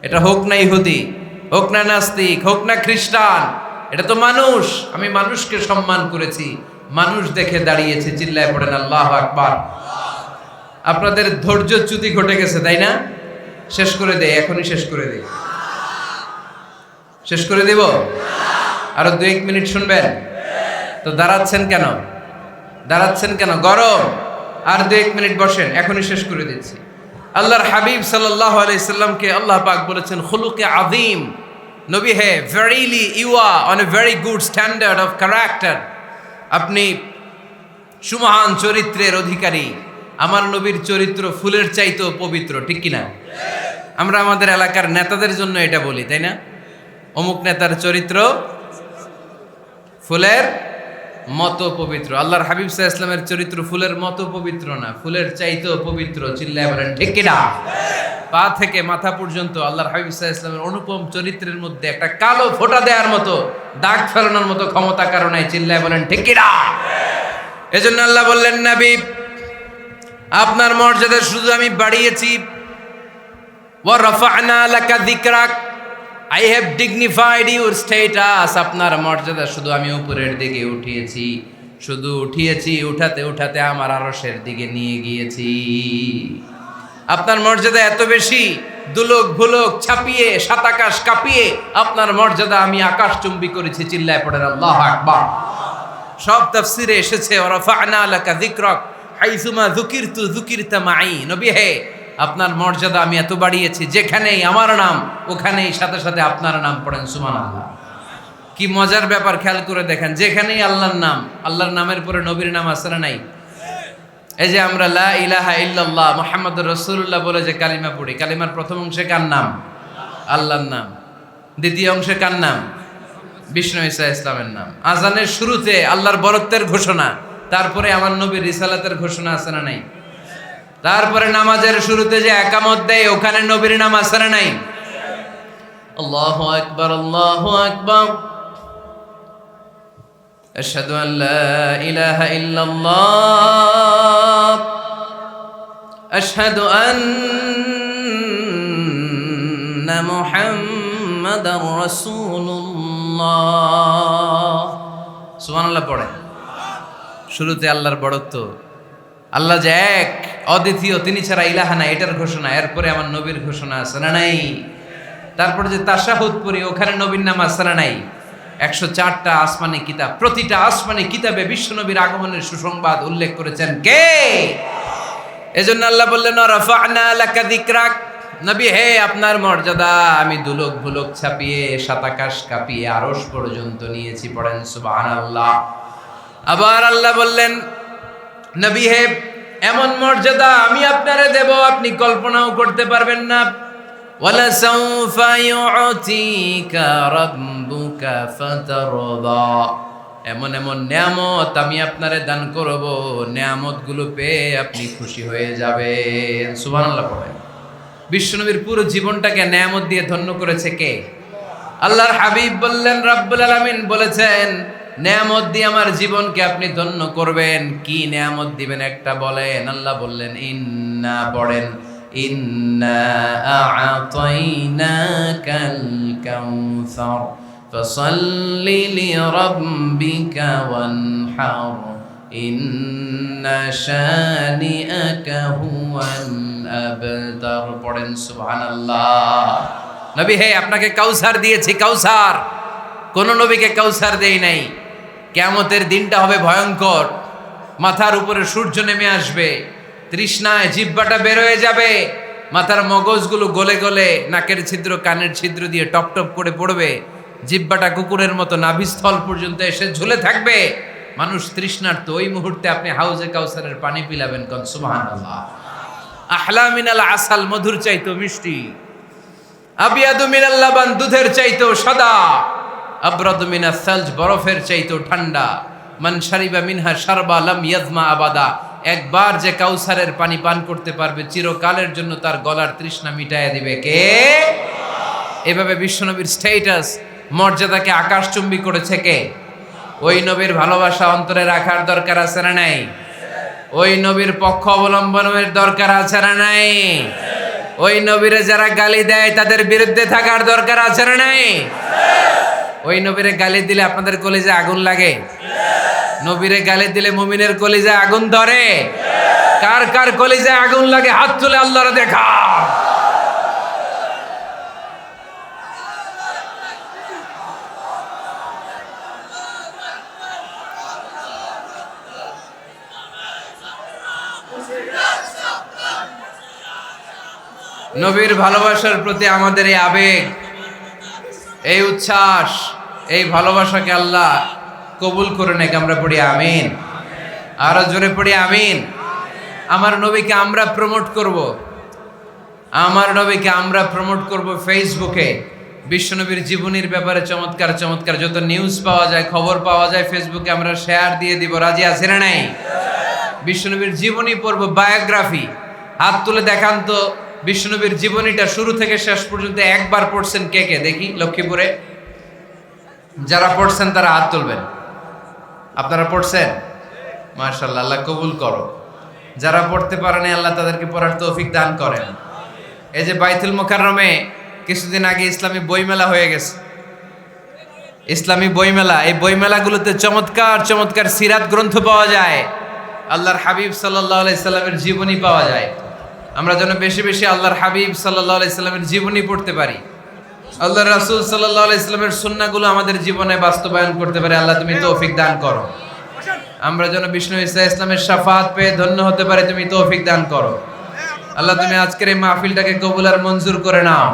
[SPEAKER 1] এটা হোক না ইহুদি, হোক না নাস্তিক, হোক না খ্রিস্টান, এটা তো মানুষ। আমি মানুষকে সম্মান করেছি, মানুষ দেখে দাঁড়িয়েছে। চিল্লায় পড়েন আল্লাহু আকবার। আপনাদের ধৈর্যচ্যুতি ঘটে গেছে, তাই না? শেষ করে দেয়, এখনই শেষ করে দেয়। শেষ করে দেব? আরো 2-1 মিনিট শুনবেন তো? দাঁড়াচ্ছেন কেন? দাঁড়াচ্ছেন কেন? গরম। আর 2-1 মিনিট বসেন, এখনই শেষ করে দিচ্ছি। আল্লাহর হাবিব সাল্লাল্লাহু আলাইহি সাল্লামকে আল্লাহ পাক বলেছেন খুলুকে আযীম। নবী হে, verily you are on a very good standard of character আপনি সুমহান চরিত্রের অধিকারী, আমার নবীর চরিত্র ফুলের চাইতেও পবিত্র, ঠিক কিনা? আমরা আমাদের এলাকার নেতাদের জন্য এটা বলি, তাই না? অমুক নেতার চরিত্র ফুলের মতো পবিত্র। আল্লাহর হাবিব সাল্লাল্লাহু আলাইহি ওয়াসাল্লামের চরিত্র ফুলের মতো পবিত্র না, ফুলের চাইতেও পবিত্র। চিল্লায় বলেন ঠিক কিনা? পা থেকে মাথা পর্যন্ত আল্লাহর হাবিব সাল্লাল্লাহু আলাইহি ওয়াসাল্লামের অনুপম চরিত্রের মধ্যে একটা কালো ফোঁটা দেওয়ার মতো, দাগ ফেলানোর মতো ক্ষমতা কারণে। চিল্লায় বলেন ঠিক কিনা? এজন্য আল্লাহ বললেন, নবী আপনার মর্যাদা শুধু আমি বাড়িয়েছি, ওয়া রাফা'না লাকা যিকরাক, I have dignified your status, আপনার মর্যাদা শুধু আমি উপরের দিকে উঠিয়েছি, শুধু উঠিয়েছি, উঠাতে উঠাতে আমার আরশের দিকে নিয়ে গিয়েছি। আপনার মর্যাদা এত বেশি, দুলোক ভুলোক ছাপিয়ে, সাত আকাশ কাঁপিয়ে আপনার মর্যাদা আমি আকাশচুম্বী করেছি। চিল্লায় পড়েন আল্লাহু আকবার। সব তাফসিরে এসেছে ওয়া রাফা'না লাকা যিকরাক হাইসুমা যুকিরতু যুকিরতা মাই। নবী হে, আপনার মর্যাদা আমি এত বাড়িয়েছি, যেখানেই আমার নাম ওখানেই সাথে সাথে আপনার নাম। পড়েন সুবহানাল্লাহ। কি মজার ব্যাপার, খেয়াল করে দেখেন, যেখানেই আল্লাহর নাম, আল্লাহর নামের পরে নবীর নাম আছে না নাই? এই যে আমরা লা ইলাহা ইল্লাল্লাহ মুহাম্মাদুর রাসূলুল্লাহ বলে যে কালিমা পড়ি, কালিমার প্রথম অংশে কার নাম? আল্লাহর নাম। দ্বিতীয় অংশে কার নাম? বিষ্ণু ঈসা ইসলামের নাম। আজানের শুরুতে আল্লাহর বরত্বের ঘোষণা, তারপরে আমার নবীর রিসালাতের ঘোষণা আছে না নাই? তারপরে নামাজের শুরুতে যে একামত দেয়, ওখানে নবীর নাম আছে না নাই? আল্লাহু আকবার, আল্লাহু আকবার, আশহাদু আন লা ইলাহা ইল্লাল্লাহ, আশহাদু আন্না মুহাম্মাদার রাসূলুল্লাহ। সুবহানাল্লাহ পড়ে। শুরুতে আল্লাহর বড়ত্ব, আল্লাহ যে এক অদ্বিতীয়, তিনি ছাড়া ইলাহা নাই, এটার ঘোষণা। এরপরে আমার নবীর ঘোষণা আছে না নাই? তারপরে যে তাশাহুদ পড়ি, ওখানে নবীর নাম আছে না নাই? 104টা আসমানি কিতাব, প্রতিটা আসমানি কিতাবে বিশ্ব নবীর আগমনের সুসংবাদ উল্লেখ করেছেন কে? এজন্য আল্লাহ বললেন রাফা'না লাকা যিকরাক, নবী হে, আপনার মর্যাদা আমি দুলোক ভুলোক ছাপিয়ে, সাত আকাশ কাঁপিয়ে আরশ পর্যন্ত নিয়েছি। পড়েন সুবহানাল্লাহ। আবার আল্লাহ বললেন, নবী হে, এমন মর্যাদা আমি আপনারে দেব আপনি কল্পনাও করতে পারবেন না। ওয়ালা সাউফা ইউতিকা রাব্বুকা ফাতারদা, এমন এমন নিয়ামত আমি আপনারে দান করব, নিয়ামতগুলো পেয়ে আপনি খুশি হয়ে যাবেন। সুবহানাল্লাহ পড়েন। বিশ্বনবীর পুরো জীবনটাকে নিয়ামত দিয়ে ধন্য করেছে কে? আল্লাহর হাবিব বললেন, রব্বুল আলামিন বলেছেন, নিয়ামত দিয়ে আমার জীবনকে আপনি ধন্য করবেন। কি নিয়ামত দিবেন একটা বলেন? আল্লাহ বললেন, ইন্না, পড়েন, ইন্না আ'তাইনাকাল কাউসার ফাসাল্লি লিরাব্বিকা ওয়ানহার ইন্না শানিআকা হুয়াল আবতার। পড়েন সুবহানাল্লাহ। নবী হে, আপনাকে কাউসার দিয়েছি, কাউসার। কোন নবীকে কাউসার দেই নাই। কিয়ামতের দিনটা হবে ভয়ঙ্কর, মাথার উপরে সূর্য নেমে আসবে, তৃষ্ণায় জিহ্বাটা বের হয়ে যাবে, মাথার মগজগুলো গলে গলে নাকের ছিদ্র কানের ছিদ্র দিয়ে টপ টপ করে পড়বে, জিহ্বাটা কুকুরের মতো নাভিস্থল পর্যন্ত এসে ঝুলে থাকবে। মানুষ তৃষ্ণার্ত, ওই মুহূর্তে আপনি হাউজে কাউসারের পানি পিলাবেন। কোন সুবহানাল্লাহ। আহলা মিনাল আসাল, মধুর চাইতো মিষ্টি, আবিয়াদু মিনাল লাবান, দুধের চাইতো সাদা, আবরাদু মিনাস সালজ, বরফের চাইতো ঠান্ডা। মান শারিবা মিনহা শারবা লাম ইয়াজমা আবাদা, একবার যে কাউসারের পানি পান করতে পারবে চিরকালের জন্য তার গলার তৃষ্ণা মিটাইয়া দিবে কে? এভাবে বিশ্বনবীর স্ট্যাটাস, মর্যাদাকে আকাশচুম্বী করেছে কে? ওই নবীর ভালোবাসা অন্তরে রাখার দরকার আছে না নাই? ওই নবীর পক্ষ অবলম্বনের দরকার আছে না নাই? ওই নবীরে যারা গালি দেয় তাদের বিরুদ্ধে থাকার দরকার আছে না নাই? ওই নবীরে গালি দিলে আপনাদের কলিজায় আগুন লাগে? নবীরে গালি দিলে মুমিনের কলিজায় আগুন ধরে? কার কার কলিজায় আগুন লাগে হাত তুলে আল্লাহরে দেখা। নবীর ভালোবাসার প্রতি আমাদের এই আবেগ, এই উচ্ছ্বাস, এই ভালোবাসাকে আল্লাহ কবুল করে নেক। আমরা পড়ি আমিন। আরো জোরে পড়ি আমিন। আমার নবীকে আমরা প্রমোট করব, আমার নবীকে আমরা প্রমোট করব ফেসবুকে। বিশ্বনবীর জীবনীর ব্যাপারে চমৎকার চমৎকার যত নিউজ পাওয়া যায়, খবর পাওয়া যায়, ফেসবুকে আমরা শেয়ার দিয়ে দিব। রাজি আছেন না নাই? বিশ্বনবীর জীবনী পড়ব, বায়োগ্রাফি। হাত তুলে দেখান তো বিশ্বনবীর জীবনীটা শুরু থেকে শেষ পর্যন্ত একবার পড়ছেন কে কে, দেখি লক্ষ্মীপুরে। যারা পড়ছেন তারা হাত তুলবেন। আপনারা পড়ছেন? মাশাআল্লাহ, আল্লাহ কবুল করো। যারা পড়তে পারেনি আল্লাহ তাদেরকে পড়ার তৌফিক দান করেন। এই যে বাইতুল মুকাররমে কিছুদিন আগে ইসলামী বইমেলা হয়ে গেছে, ইসলামী বইমেলা। এই বইমেলাগুলোতে চমৎকার চমৎকার সিরাত গ্রন্থ পাওয়া যায়, আল্লাহর হাবিব সাল্লাল্লাহু আলাইহি সাল্লামের জীবনী পাওয়া যায়। আমরা যেন বেশি বেশি আল্লাহর হাবিব সাল্লাল্লাহু আলাইহি সাল্লামের জীবনী পড়তে পারি, আল্লাহর রাসূল সাল্লাল্লাহু আলাইহি সাল্লামের সুন্নাহগুলো আমাদের জীবনে বাস্তবায়ন করতে পারি। আল্লাহ তুমি তৌফিক দান করো। আমরা যেন বিষ্ণু ঈসা ইসলামের শাফাআত পেয়ে ধন্য হতে পারি, তুমি তৌফিক দান করো। আল্লাহ তুমি আজকের এই মাহফিলটাকে কবুল আর মঞ্জুর করে নাও।